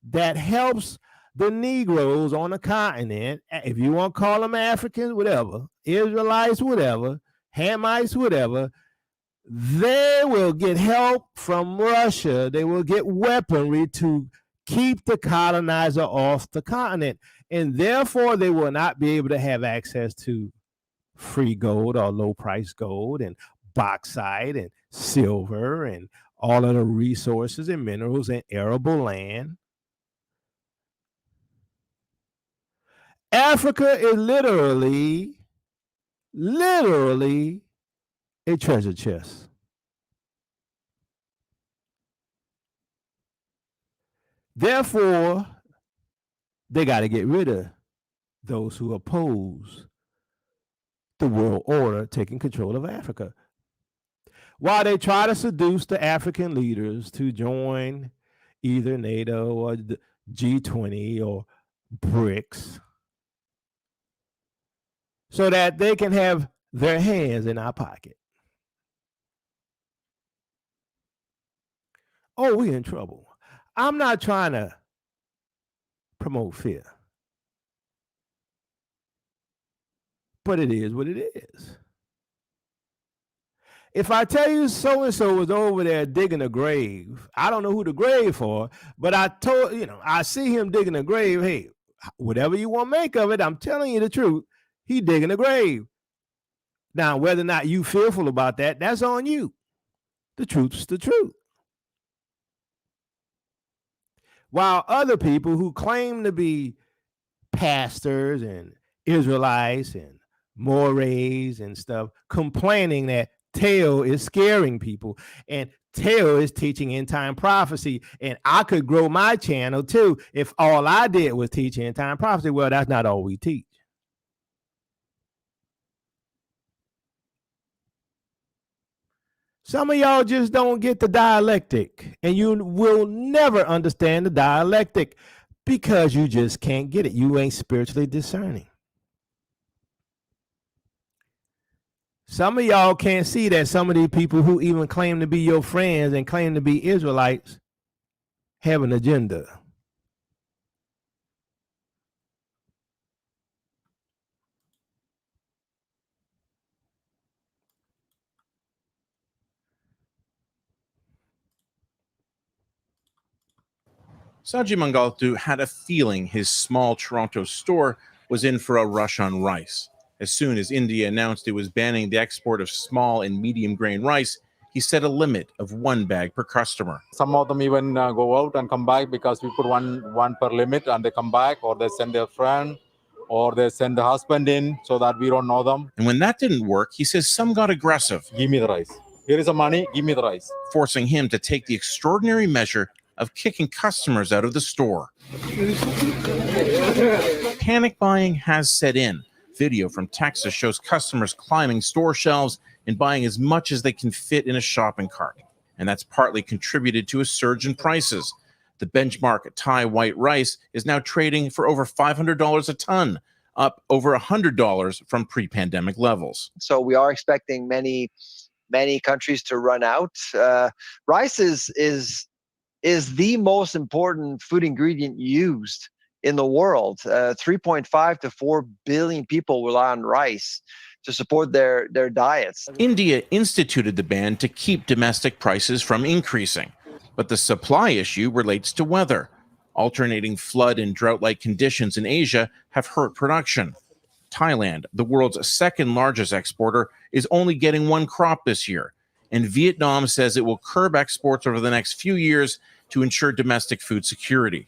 that helps the Negroes on the continent, if you want to call them Africans, whatever, Israelites, whatever, Hamites, whatever, they will get help from Russia. They will get weaponry to keep the colonizer off the continent. And therefore, they will not be able to have access to free gold or low price gold and bauxite and silver and all of the resources and minerals and arable land. Africa is literally a treasure chest. Therefore, they got to get rid of those who oppose the world order taking control of Africa. While they try to seduce the African leaders to join either NATO or the G20 or BRICS, so that they can have their hands in our pocket. Oh, we're in trouble. I'm not trying to promote fear, but it is what it is. If I tell you so-and-so was over there digging a grave, I don't know who the grave for, but I see him digging a grave. Hey, whatever you want to make of it, I'm telling you the truth. He digging a grave. Now, whether or not you fearful about that, that's on you. The truth's the truth. While other people who claim to be pastors and Israelites and mores and stuff complaining that Teo is scaring people and Teo is teaching end-time prophecy, and I could grow my channel too if all I did was teach end-time prophecy. Well, that's not all we teach. Some of y'all just don't get the dialectic, and you will never understand the dialectic because you just can't get it. You ain't spiritually discerning. Some of y'all can't see that some of these people who even claim to be your friends and claim to be Israelites have an agenda. Saji Mangaltu had a feeling his small Toronto store was in for a rush on rice. As soon as India announced it was banning the export of small and medium grain rice, he set a limit of 1 bag per customer. Some of them even go out and come back because we put one per limit and they come back, or they send their friend, or they send the husband in so that we don't know them. And when that didn't work, he says some got aggressive. Give me the rice. Here is the money, give me the rice. Forcing him to take the extraordinary measure of kicking customers out of the store. Panic buying has set in. Video from Texas shows customers climbing store shelves and buying as much as they can fit in a shopping cart. And that's partly contributed to a surge in prices. The benchmark Thai white rice is now trading for over $500 a ton, up over $100 from pre-pandemic levels. So we are expecting many countries to run out. Rice is the most important food ingredient used in the world. 3.5 to 4 billion people rely on rice to support their diets. India instituted the ban to keep domestic prices from increasing, but the supply issue relates to weather. Alternating flood and drought-like conditions in Asia have hurt production. Thailand, the world's second largest exporter, is only getting one crop this year, and Vietnam says it will curb exports over the next few years to ensure domestic food security.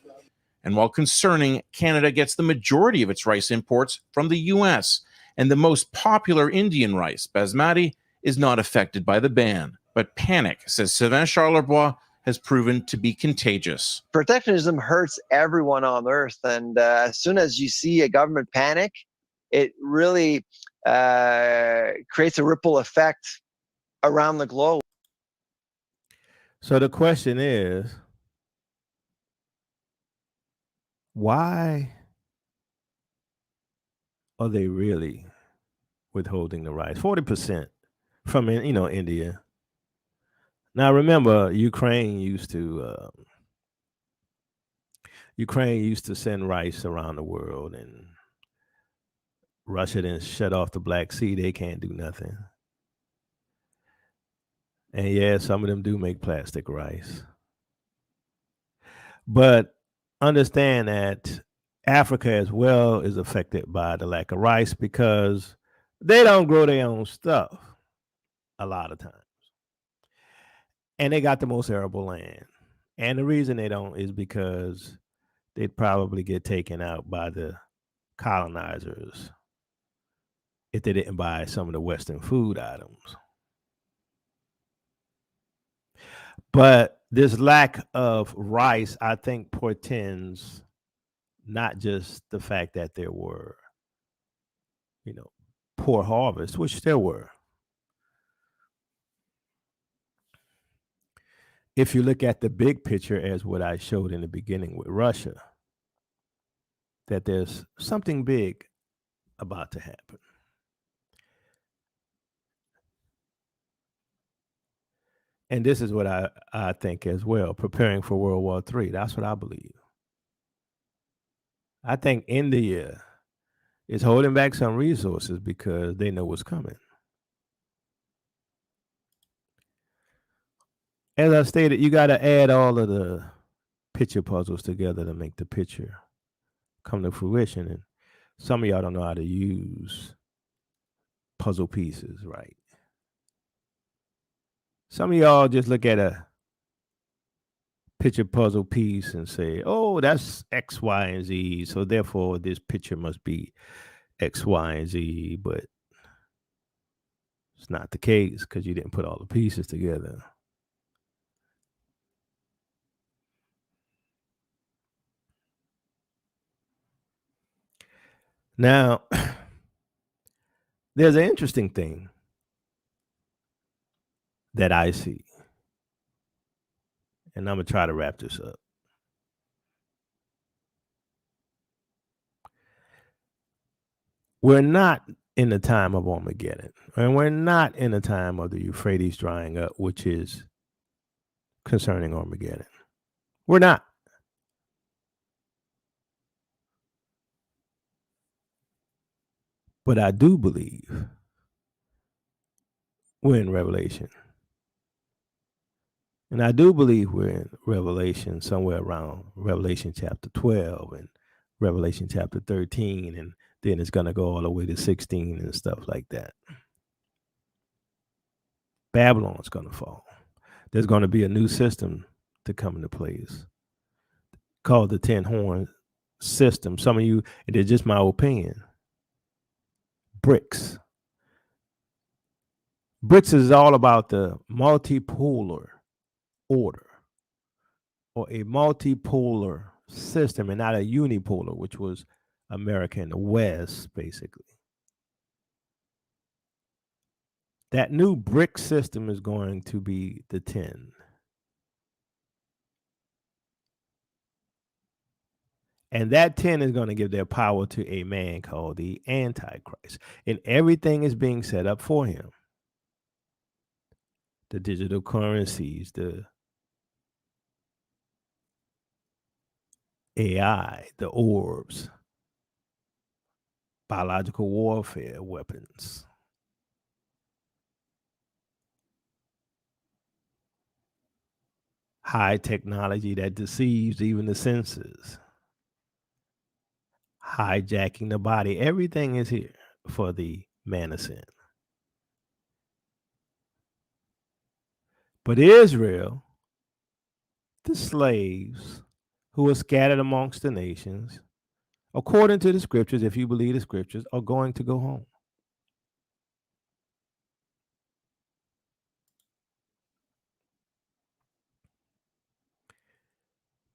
And while concerning, Canada gets the majority of its rice imports from the U.S., and the most popular Indian rice, basmati, is not affected by the ban. But panic, says Sylvain Charlebois, has proven to be contagious. Protectionism hurts everyone on earth, and as soon as you see a government panic, it really creates a ripple effect around the globe. So the question is, why are they really withholding the rice? 40% from India. Now remember, Ukraine used to send rice around the world, and Russia didn't shut off the Black Sea. They can't do nothing. And yeah, some of them do make plastic rice. But understand that Africa as well is affected by the lack of rice because they don't grow their own stuff a lot of times. And they got the most arable land. And the reason they don't is because they'd probably get taken out by the colonizers if they didn't buy some of the Western food items. But this lack of rice, I think, portends not just the fact that there were, poor harvests, which there were. If you look at the big picture as what I showed in the beginning with Russia, that there's something big about to happen. And this is what I think as well, preparing for World War III. That's what I believe. I think India is holding back some resources because they know what's coming. As I stated, you got to add all of the picture puzzles together to make the picture come to fruition. And some of y'all don't know how to use puzzle pieces right. Some of y'all just look at a picture puzzle piece and say, oh, that's X, Y, and Z. So therefore, this picture must be X, Y, and Z. But it's not the case because you didn't put all the pieces together. Now, there's an interesting thing that I see. And I'm going to try to wrap this up. We're not in the time of Armageddon, and we're not in the time of the Euphrates drying up, which is concerning Armageddon. We're not. But I do believe we're in Revelation. And I do believe we're in Revelation, somewhere around Revelation chapter 12 and Revelation chapter 13. And then it's going to go all the way to 16 and stuff like that. Babylon's going to fall. There's going to be a new system to come into place called the 10 horn system. Some of you, it is just my opinion. BRICS. BRICS is all about the multipolar order, or a multipolar system, and not a unipolar, which was America and the West, basically. That new brick system is going to be the 10. And that 10 is going to give their power to a man called the Antichrist. And everything is being set up for him. The digital currencies, the AI, the orbs, biological warfare weapons. High technology that deceives even the senses. Hijacking the body. Everything is here for the man of sin. But Israel, the slaves who are scattered amongst the nations, according to the scriptures, if you believe the scriptures, are going to go home.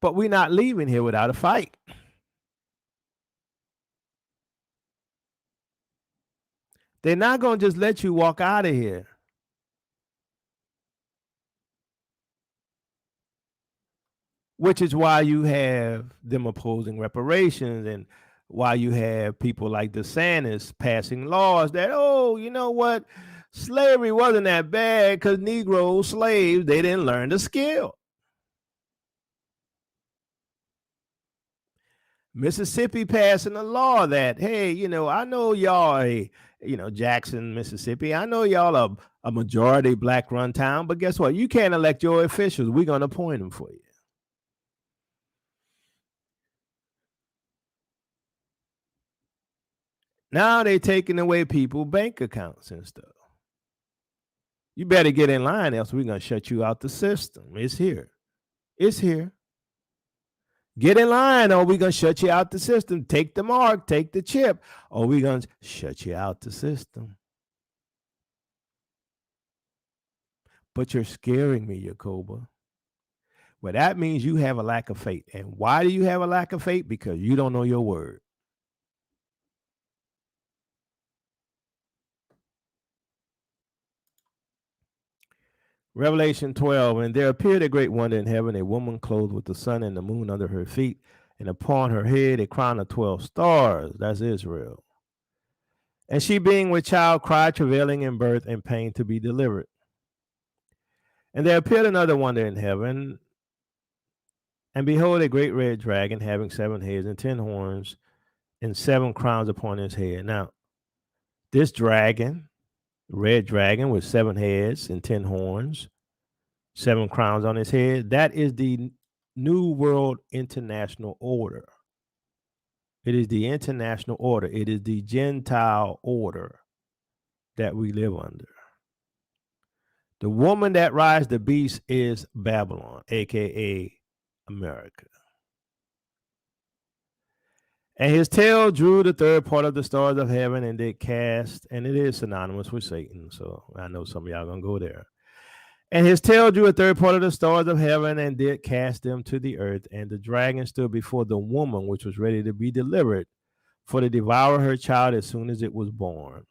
But we're not leaving here without a fight. They're not going to just let you walk out of here. Which is why you have them opposing reparations and why you have people like DeSantis passing laws that, oh, you know what? Slavery wasn't that bad because Negro slaves, they didn't learn the skill. Mississippi passing a law that, hey, you know, I know y'all, you know, Jackson, Mississippi, I know y'all are a majority black run town, but guess what? You can't elect your officials. We're going to appoint them for you. Now they're taking away people's bank accounts and stuff. You better get in line, else we're going to shut you out the system. It's here. It's here. Get in line or we're going to shut you out the system. Take the mark, take the chip, or we're going to shut you out the system. But you're scaring me, Yacoba. Well, that means you have a lack of faith. And why do you have a lack of faith? Because you don't know your word. Revelation 12, and there appeared a great wonder in heaven, a woman clothed with the sun and the moon under her feet, and upon her head a crown of 12 stars. That's Israel. And she, being with child, cried, travailing in birth and pain to be delivered. And there appeared another wonder in heaven, and behold, a great red dragon, having 7 heads and 10 horns, and 7 crowns upon his head. Now, this dragon, red dragon with 7 heads and 10 horns, 7 crowns on his head, that is the New World International Order. It is the international order. It is the Gentile order that we live under. The woman that rides the beast is Babylon, aka America. And his tail drew the third part of the stars of heaven and did cast, and it is synonymous with Satan. So I know some of y'all gonna go there. And his tail drew a third part of the stars of heaven and did cast them to the earth. And the dragon stood before the woman, which was ready to be delivered, for to devour her child as soon as it was born.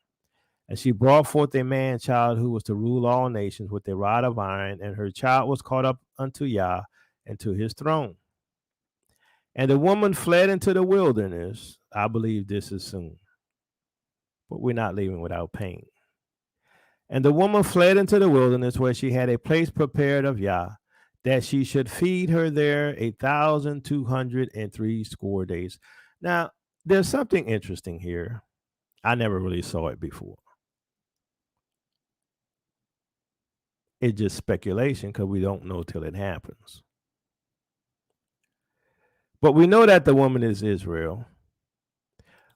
And she brought forth a man child who was to rule all nations with a rod of iron, and her child was caught up unto Yah and to his throne. And the woman fled into the wilderness. I believe this is soon, but we're not leaving without pain. And the woman fled into the wilderness, where she had a place prepared of Yah, that she should feed her there 1,260 days. Now, there's something interesting here. I never really saw it before. It's just speculation because we don't know till it happens. But we know that the woman is Israel.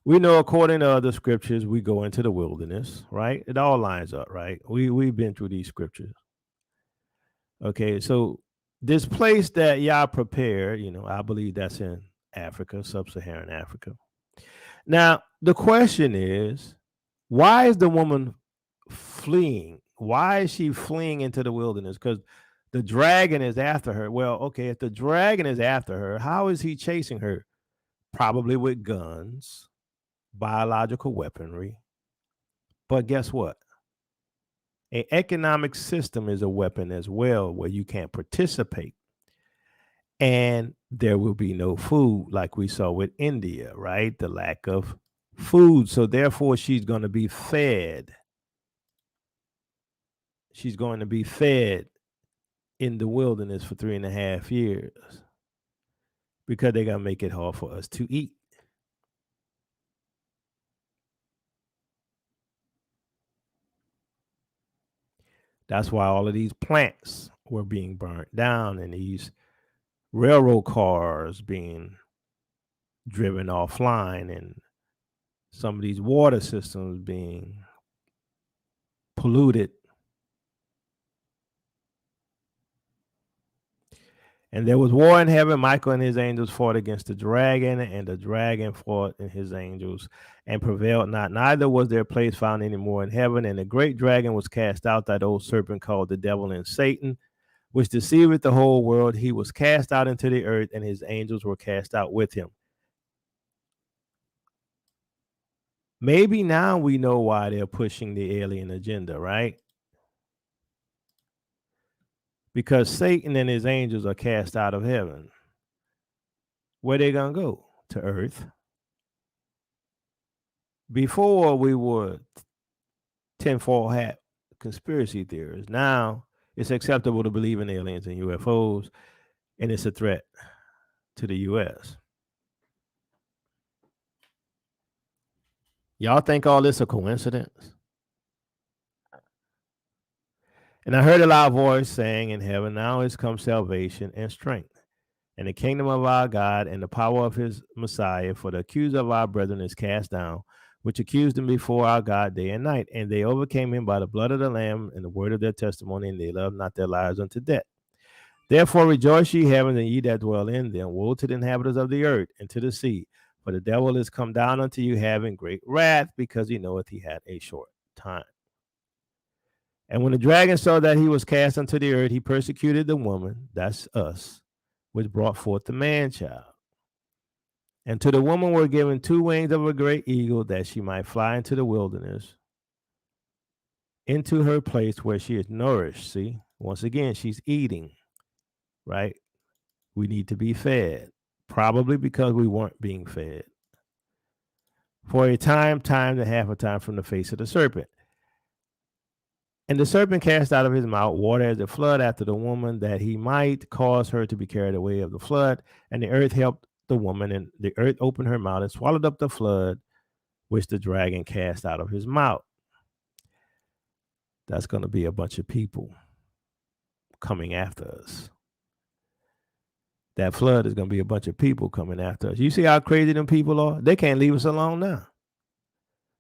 We know, according to other scriptures, we go into the wilderness, right? It all lines up, right? We've been through these scriptures. Okay, so this place that Yah prepared, you know, I believe that's in Africa, sub-Saharan Africa. Now, the question is, why is the woman fleeing? Why is she fleeing into the wilderness? Because the dragon is after her. Well, okay, if the dragon is after her, how is he chasing her? Probably with guns, biological weaponry. But guess what? An economic system is a weapon as well, where you can't participate. And there will be no food, like we saw with India, right? The lack of food. So therefore, she's going to be fed. She's going to be fed in the wilderness for 3.5 years because they're going to make it hard for us to eat. That's why all of these plants were being burnt down and these railroad cars being driven offline and some of these water systems being polluted. And there was war in heaven. Michael and his angels fought against the dragon, and the dragon fought and his angels and prevailed not. Neither was their place found any more in heaven. And the great dragon was cast out, that old serpent called the devil and Satan, which deceiveth the whole world. He was cast out into the earth, and his angels were cast out with him. Maybe now we know why they're pushing the alien agenda, right? Because Satan and his angels are cast out of heaven. Where they gonna go? To earth. Before we were tinfoil hat conspiracy theorists. Now it's acceptable to believe in aliens and UFOs, and it's a threat to the U.S. Y'all think all this a coincidence? And I heard a loud voice saying in heaven, now is come salvation and strength, and the kingdom of our God and the power of his Messiah, for the accuser of our brethren is cast down, which accused him before our God day and night. And they overcame him by the blood of the Lamb and the word of their testimony, and they loved not their lives unto death. Therefore rejoice, ye heavens, and ye that dwell in them. Woe to the inhabitants of the earth and to the sea, for the devil is come down unto you having great wrath, because he knoweth he had a short time. And when the dragon saw that he was cast unto the earth, he persecuted the woman, that's us, which brought forth the man-child. And to the woman were given 2 wings of a great eagle, that she might fly into the wilderness, into her place where she is nourished. See, once again, she's eating, right? We need to be fed, probably because we weren't being fed. For a time and half a time from the face of the serpent. And the serpent cast out of his mouth water as a flood after the woman, that he might cause her to be carried away of the flood. And the earth helped the woman, and the earth opened her mouth and swallowed up the flood, which the dragon cast out of his mouth. That's going to be a bunch of people coming after us. That flood is going to be a bunch of people coming after us. You see how crazy them people are? They can't leave us alone now.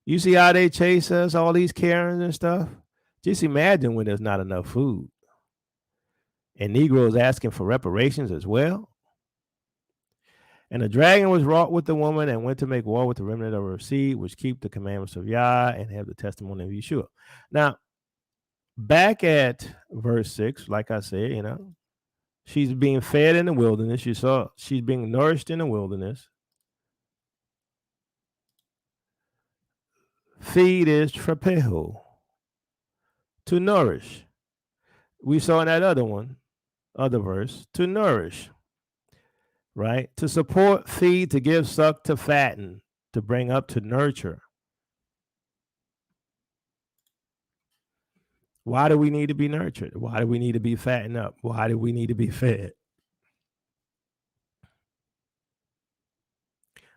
You see how they chase us, all these Karens and stuff? Just imagine when there's not enough food. And Negroes asking for reparations as well. And the dragon was wrought with the woman and went to make war with the remnant of her seed, which keep the commandments of Yah and have the testimony of Yeshua. Now, back at verse 6, like I said, she's being fed in the wilderness. You saw she's being nourished in the wilderness. Feed is trapeho, to nourish. We saw in that other verse, to nourish, right? To support, feed, to give, suck, to fatten, to bring up, to nurture. Why do we need to be nurtured? Why do we need to be fattened up? Why do we need to be fed?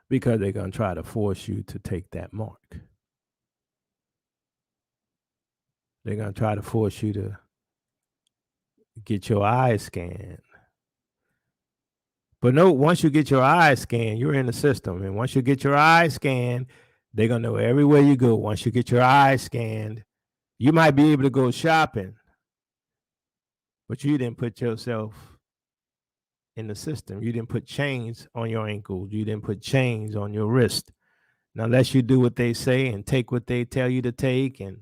Because they're going to try to force you to take that mark. They're going to try to force you to get your eyes scanned. But no, once you get your eyes scanned, you're in the system. And once you get your eyes scanned, they're going to know everywhere you go. Once you get your eyes scanned, you might be able to go shopping, but you didn't put yourself in the system. You didn't put chains on your ankles. You didn't put chains on your wrist. Now, unless you do what they say and take what they tell you to take and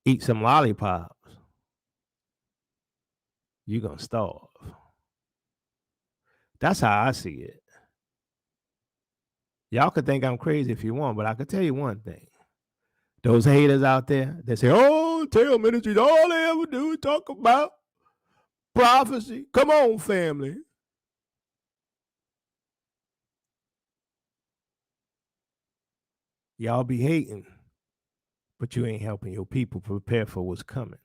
eat some lollipops, you're going to starve. That's how I see it. Y'all could think I'm crazy if you want, but I could tell you one thing. Those haters out there, they say, oh, show and tell ministries, all they ever do is talk about prophecy. Come on, family. Y'all be hating, but you ain't helping your people prepare for what's coming.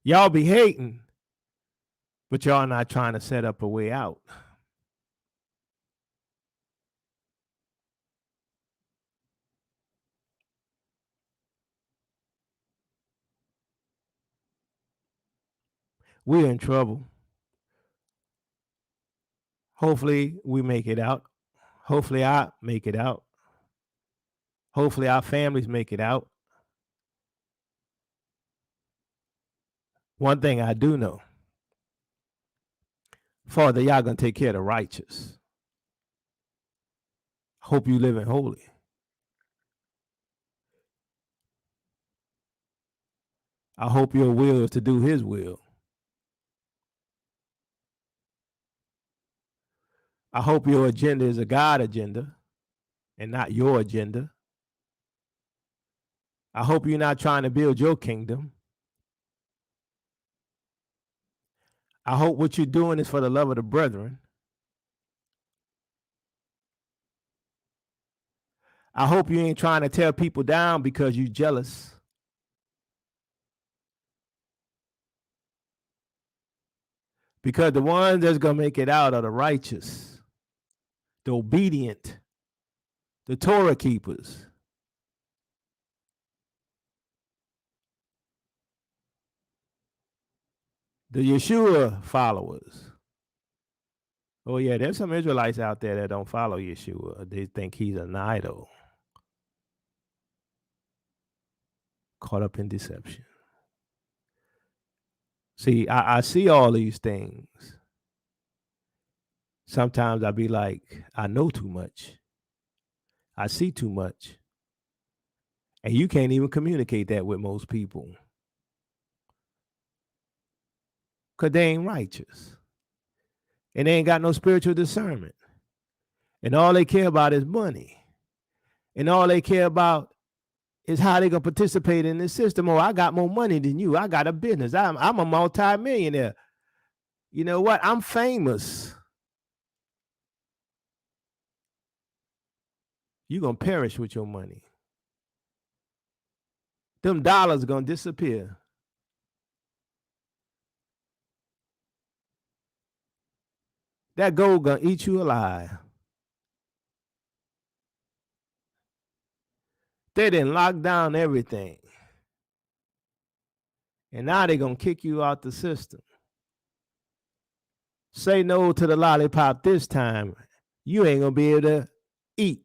Y'all be hating, but y'all not trying to set up a way out. We're in trouble. Hopefully we make it out. Hopefully I make it out. Hopefully our families make it out. One thing I do know, Father, y'all gonna take care of the righteous. Hope you living holy. I hope your will is to do his will. I hope your agenda is a God agenda and not your agenda. I hope you're not trying to build your kingdom. I hope what you're doing is for the love of the brethren. I hope you ain't trying to tear people down because you're jealous. Because the ones that's going to make it out are the righteous, the obedient, the Torah keepers. The Yeshua followers. Oh, yeah, there's some Israelites out there that don't follow Yeshua. They think he's an idol. Caught up in deception. See, I see all these things. Sometimes I be like, I know too much. I see too much. And you can't even communicate that with most people. Because they ain't righteous. And they ain't got no spiritual discernment. And all they care about is money. And all they care about is how they going to participate in this system. Oh, I got more money than you. I got a business. I'm a multi-millionaire. You know what? I'm famous. You're going to perish with your money. Them dollars are going to disappear. That gold going to eat you alive. They didn't lock down everything. And now they're going to kick you out the system. Say no to the lollipop this time. You ain't going to be able to eat.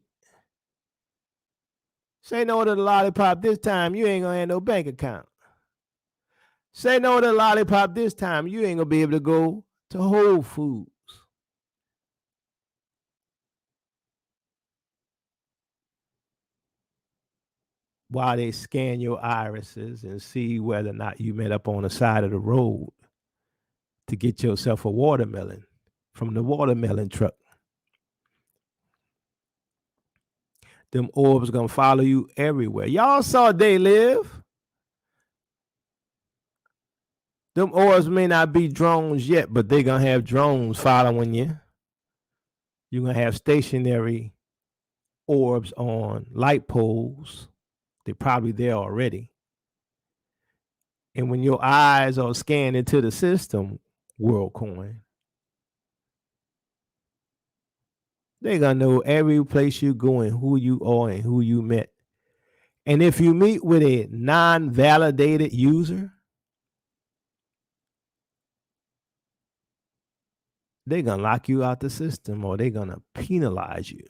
Say no to the lollipop this time. You ain't going to have no bank account. Say no to the lollipop this time. You ain't going to be able to go to Whole Foods. While they scan your irises and see whether or not you met up on the side of the road to get yourself a watermelon from the watermelon truck. Them orbs gonna follow you everywhere. Y'all saw They Live. Them orbs may not be drones yet, but they gonna have drones following you. You're gonna have stationary orbs on light poles. They're probably there already. And when your eyes are scanned into the system, WorldCoin, they're gonna know every place you go and who you are and who you met. And if you meet with a non-validated user, they're gonna lock you out the system or they're gonna penalize you.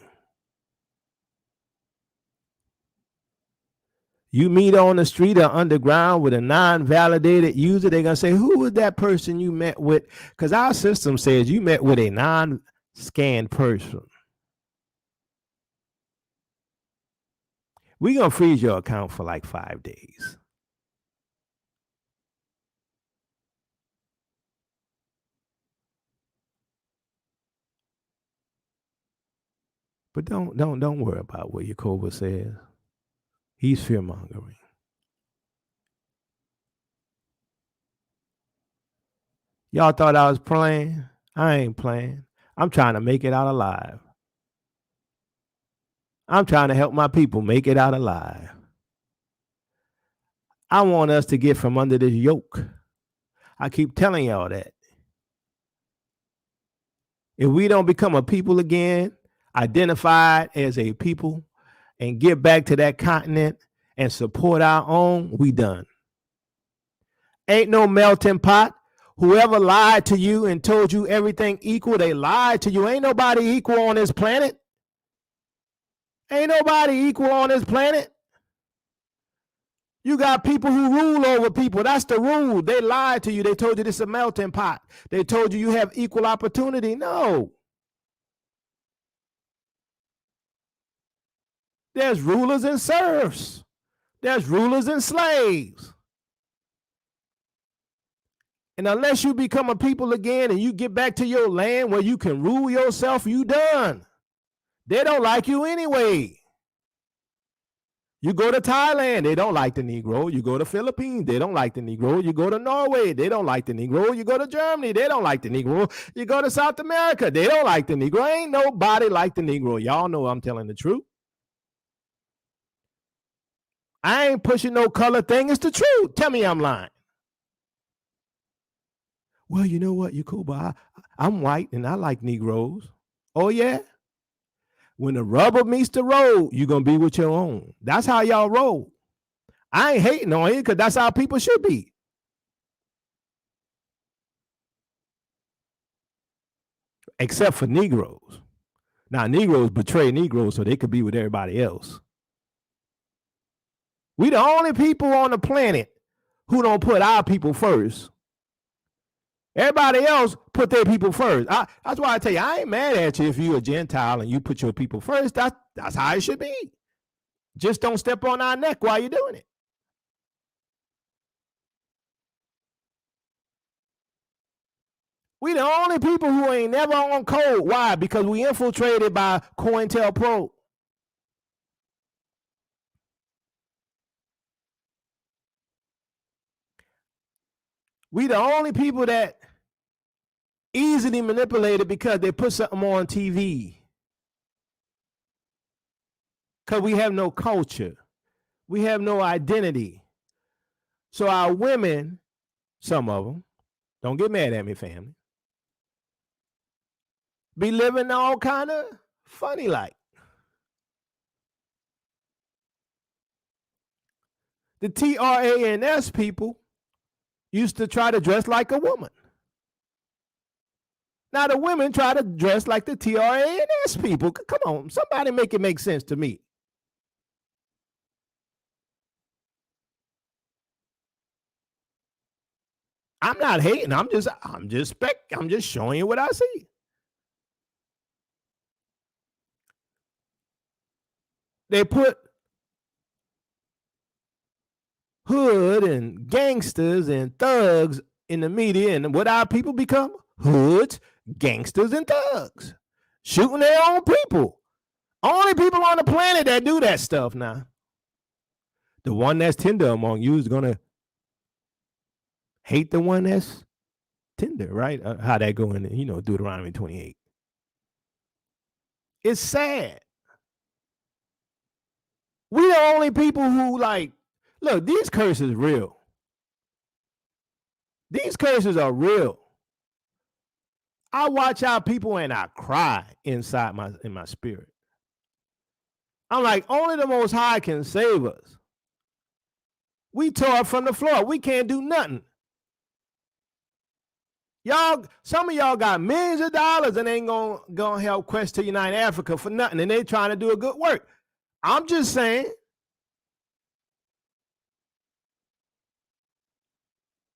You meet on the street or underground with a non-validated user, they're going to say, who was that person you met with? Because our system says you met with a non-scanned person. We're going to freeze your account for like 5 days. But don't worry about what Yakoba says. He's fear-mongering. Y'all thought I was playing? I ain't playing. I'm trying to make it out alive. I'm trying to help my people make it out alive. I want us to get from under this yoke. I keep telling y'all that. If we don't become a people again, identified as a people, and get back to that continent and support our own, we done. Ain't no melting pot. Whoever lied to you and told you everything equal, they lied to you. Ain't nobody equal on this planet. Ain't nobody equal on this planet. You got people who rule over people. That's the rule. They lied to you. They told you this is a melting pot. They told you have equal opportunity. No. There's rulers and serfs. There's rulers and slaves. And unless you become a people again and you get back to your land where you can rule yourself, you done. They don't like you anyway. You go to Thailand, they don't like the Negro. You go to Philippines, they don't like the Negro. You go to Norway, they don't like the Negro. You go to Germany, they don't like the Negro. You go to South America, they don't like the Negro. Ain't nobody like the Negro. Y'all know I'm telling the truth. I ain't pushing no color thing. It's the truth. Tell me I'm lying. Well, you know what? You cool, but I'm white and I like Negroes. Oh, yeah? When the rubber meets the road, you're going to be with your own. That's how y'all roll. I ain't hating on you because that's how people should be. Except for Negroes. Now, Negroes betray Negroes so they could be with everybody else. We the only people on the planet who don't put our people first. Everybody else put their people first. That's why I tell you, I ain't mad at you if you're a Gentile and you put your people first. That's how it should be. Just don't step on our neck while you're doing it. We the only people who ain't never on code. Why? Because we infiltrated by COINTELPRO. We the only people that easily manipulated because they put something on TV. Because we have no culture. We have no identity. So our women, some of them, don't get mad at me, family, be living all kind of funny like. The TRANS people used to try to dress like a woman. Now the women try to dress like the TRANS people. Come on, somebody make it make sense to me. I'm not hating. I'm just showing you what I see. They put hood and gangsters and thugs in the media, and what our people become? Hoods, gangsters, and thugs. Shooting their own people. Only people on the planet that do that stuff now. The one that's tender among you is going to hate the one that's tender, right? How that go in, Deuteronomy 28. It's sad. We the only people who look, these curses real. These curses are real. I watch our people and I cry inside in my spirit. I'm like, only the Most High can save us. We tore from the floor. We can't do nothing. Y'all, some of y'all got millions of dollars and ain't gonna help Quest to Unite Africa for nothing, and they trying to do a good work. I'm just saying.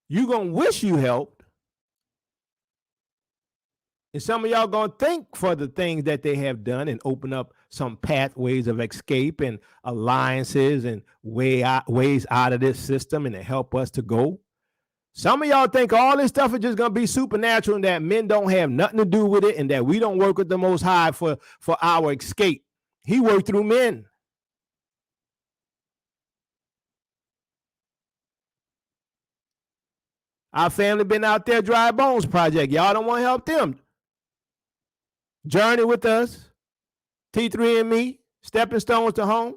You gonna wish you helped. And some of y'all gonna think for the things that they have done and open up some pathways of escape and alliances and ways out of this system and to help us to go. Some of y'all think all this stuff is just gonna be supernatural and that men don't have nothing to do with it and that we don't work with the Most High for our escape. He worked through men. Our family been out there, Dry Bones Project. Y'all don't want to help them. Journey with us, T3&Me, Stepping Stones to Home,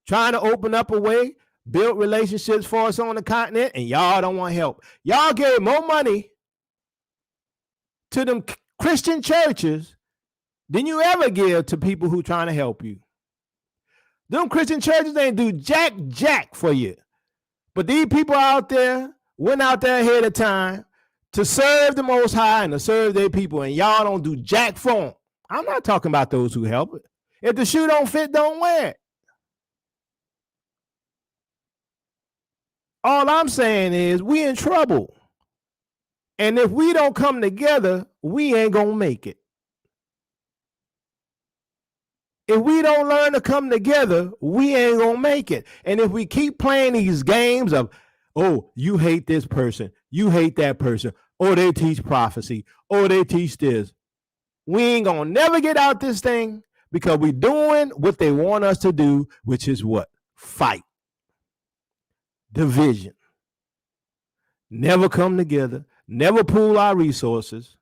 trying to open up a way, build relationships for us on the continent, and y'all don't want help. Y'all gave more money to them Christian churches than you ever give to people who trying to help you. Them Christian churches ain't do jack for you. But these people out there went out there ahead of time to serve the Most High and to serve their people, and y'all don't do jack for them. I'm not talking about those who help it. If the shoe don't fit, don't wear it. All I'm saying is we in trouble. And if we don't come together, we ain't gonna make it. If we don't learn to come together, we ain't gonna make it. And if we keep playing these games of, oh, you hate this person, you hate that person, or they teach prophecy, or they teach this, we ain't gonna never get out this thing because we doing what they want us to do, which is what? Fight. Division. Never come together, never pool our resources.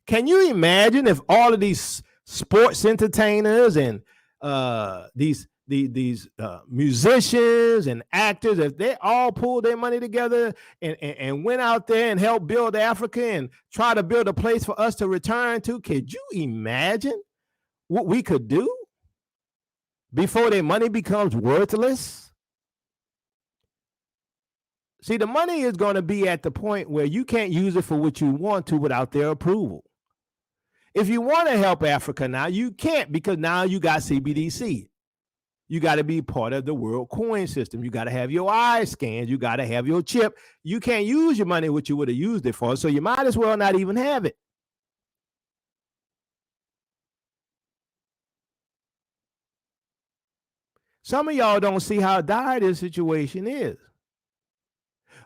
Can you imagine if all of these sports entertainers and these musicians and actors, if they all pulled their money together and went out there and helped build Africa and try to build a place for us to return to? Could you imagine what we could do before their money becomes worthless? See, the money is going to be at the point where you can't use it for what you want to without their approval. If you want to help Africa now, you can't, because now you got CBDC. You got to be part of the world coin system. You got to have your eye scans. You got to have your chip. You can't use your money what you would have used it for, so you might as well not even have it. Some of y'all don't see how dire this situation is.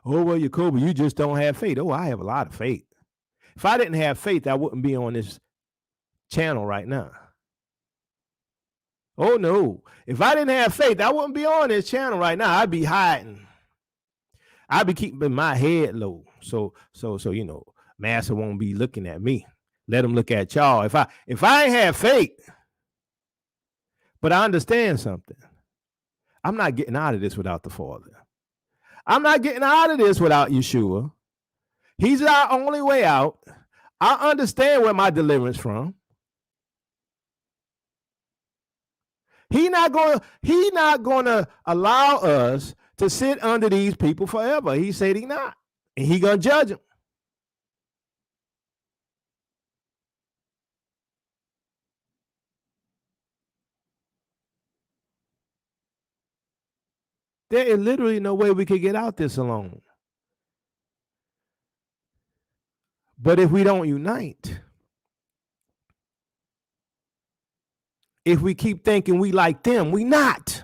Oh, well, Jacoby, you just don't have faith. Oh, I have a lot of faith. If I didn't have faith, I wouldn't be on this channel right now. Oh, no. If I didn't have faith, I wouldn't be on this channel right now. I'd be hiding. I'd be keeping my head low. So, you know, Master won't be looking at me. Let him look at y'all. If I ain't have faith, but I understand something. I'm not getting out of this without the Father. I'm not getting out of this without Yeshua. He's our only way out. I understand where my deliverance from. He's not going to allow us to sit under these people forever. He said he not. And he going to judge them. There is literally no way we could get out this alone. But if we don't unite, if we keep thinking we like them, we not.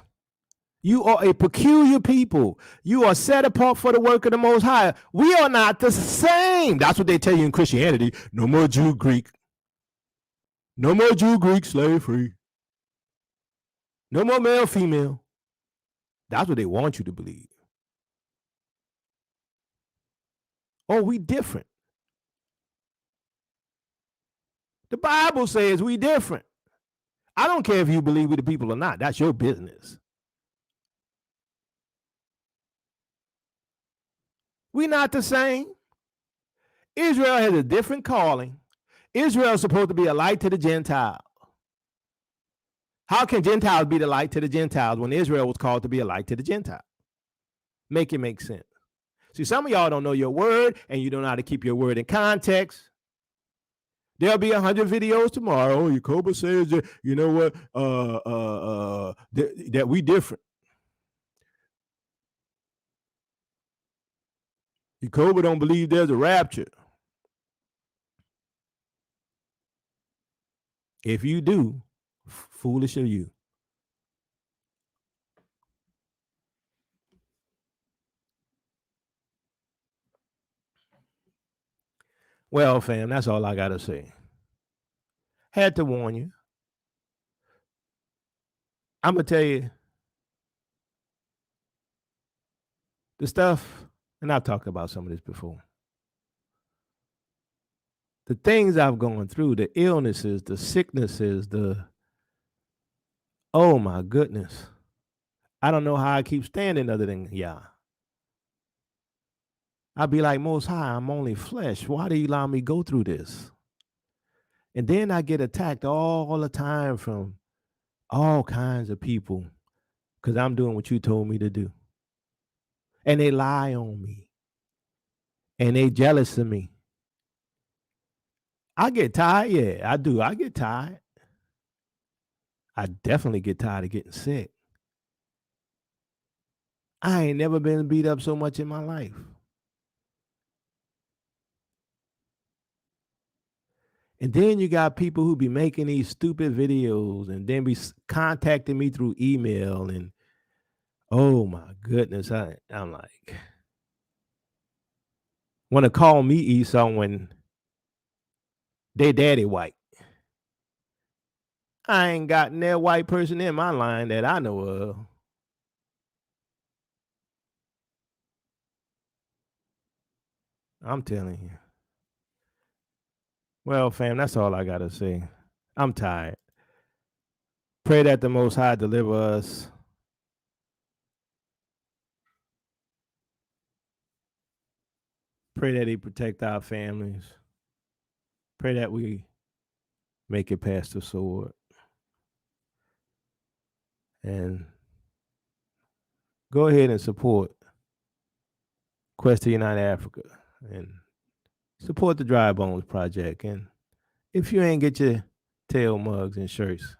You are a peculiar people. You are set apart for the work of the Most High. We are not the same. That's what they tell you in Christianity. No more Jew, Greek. No more Jew, Greek, slave free. No more male, female. That's what they want you to believe. Oh, we different. The Bible says we different. I don't care if you believe we the people or not. That's your business. We're not the same. Israel has a different calling. Israel is supposed to be a light to the Gentiles. How can Gentiles be the light to the Gentiles when Israel was called to be a light to the Gentiles? Make it make sense. See, some of y'all don't know your word and you don't know how to keep your word in context. There'll be 100 videos tomorrow. Jacoby says that, you know what, that we different. Jacoby don't believe there's a rapture. If you do, foolish of you. Well, fam, that's all I got to say. Had to warn you. I'm going to tell you the stuff, and I've talked about some of this before. the things I've gone through, the illnesses, the sicknesses, oh my goodness. I don't know how I keep standing other than Yah. I'd be like, Most High, I'm only flesh. Why do you allow me go through this? And then I get attacked all the time from all kinds of people because I'm doing what you told me to do. And they lie on me. And they jealous of me. I get tired. Yeah, I do. I get tired. I definitely get tired of getting sick. I ain't never been beat up so much in my life. And then you got people who be making these stupid videos and then be contacting me through email and oh my goodness, I'm like, want to call me Esau when they daddy white. I ain't got no white person in my line that I know of. I'm telling you. Well, fam, that's all I got to say. I'm tired. Pray that the Most High deliver us. Pray that he protect our families. Pray that we make it past the sword. And go ahead and support Quest to Unite Africa and support the Dry Bones Project. And if you ain't get your tail mugs and shirts,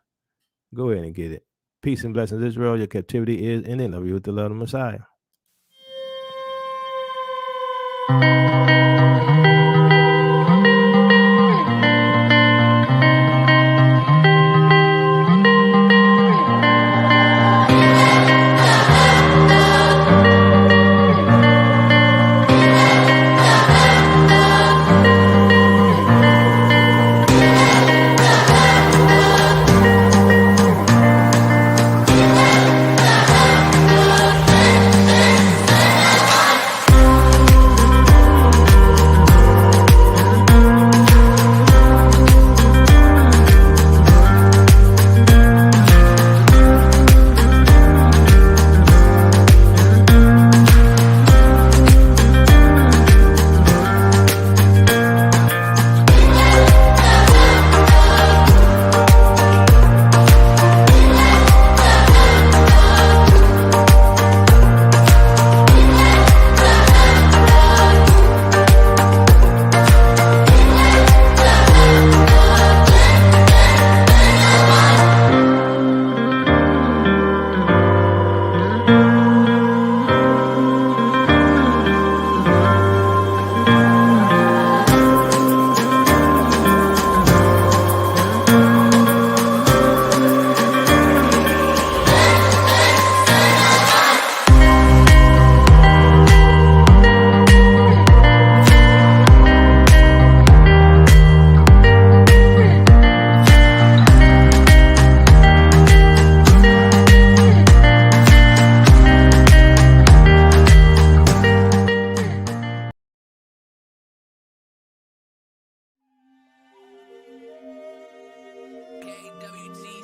go ahead and get it. Peace and blessings, Israel. Your captivity is ending. Love you with the love of the Messiah. KWT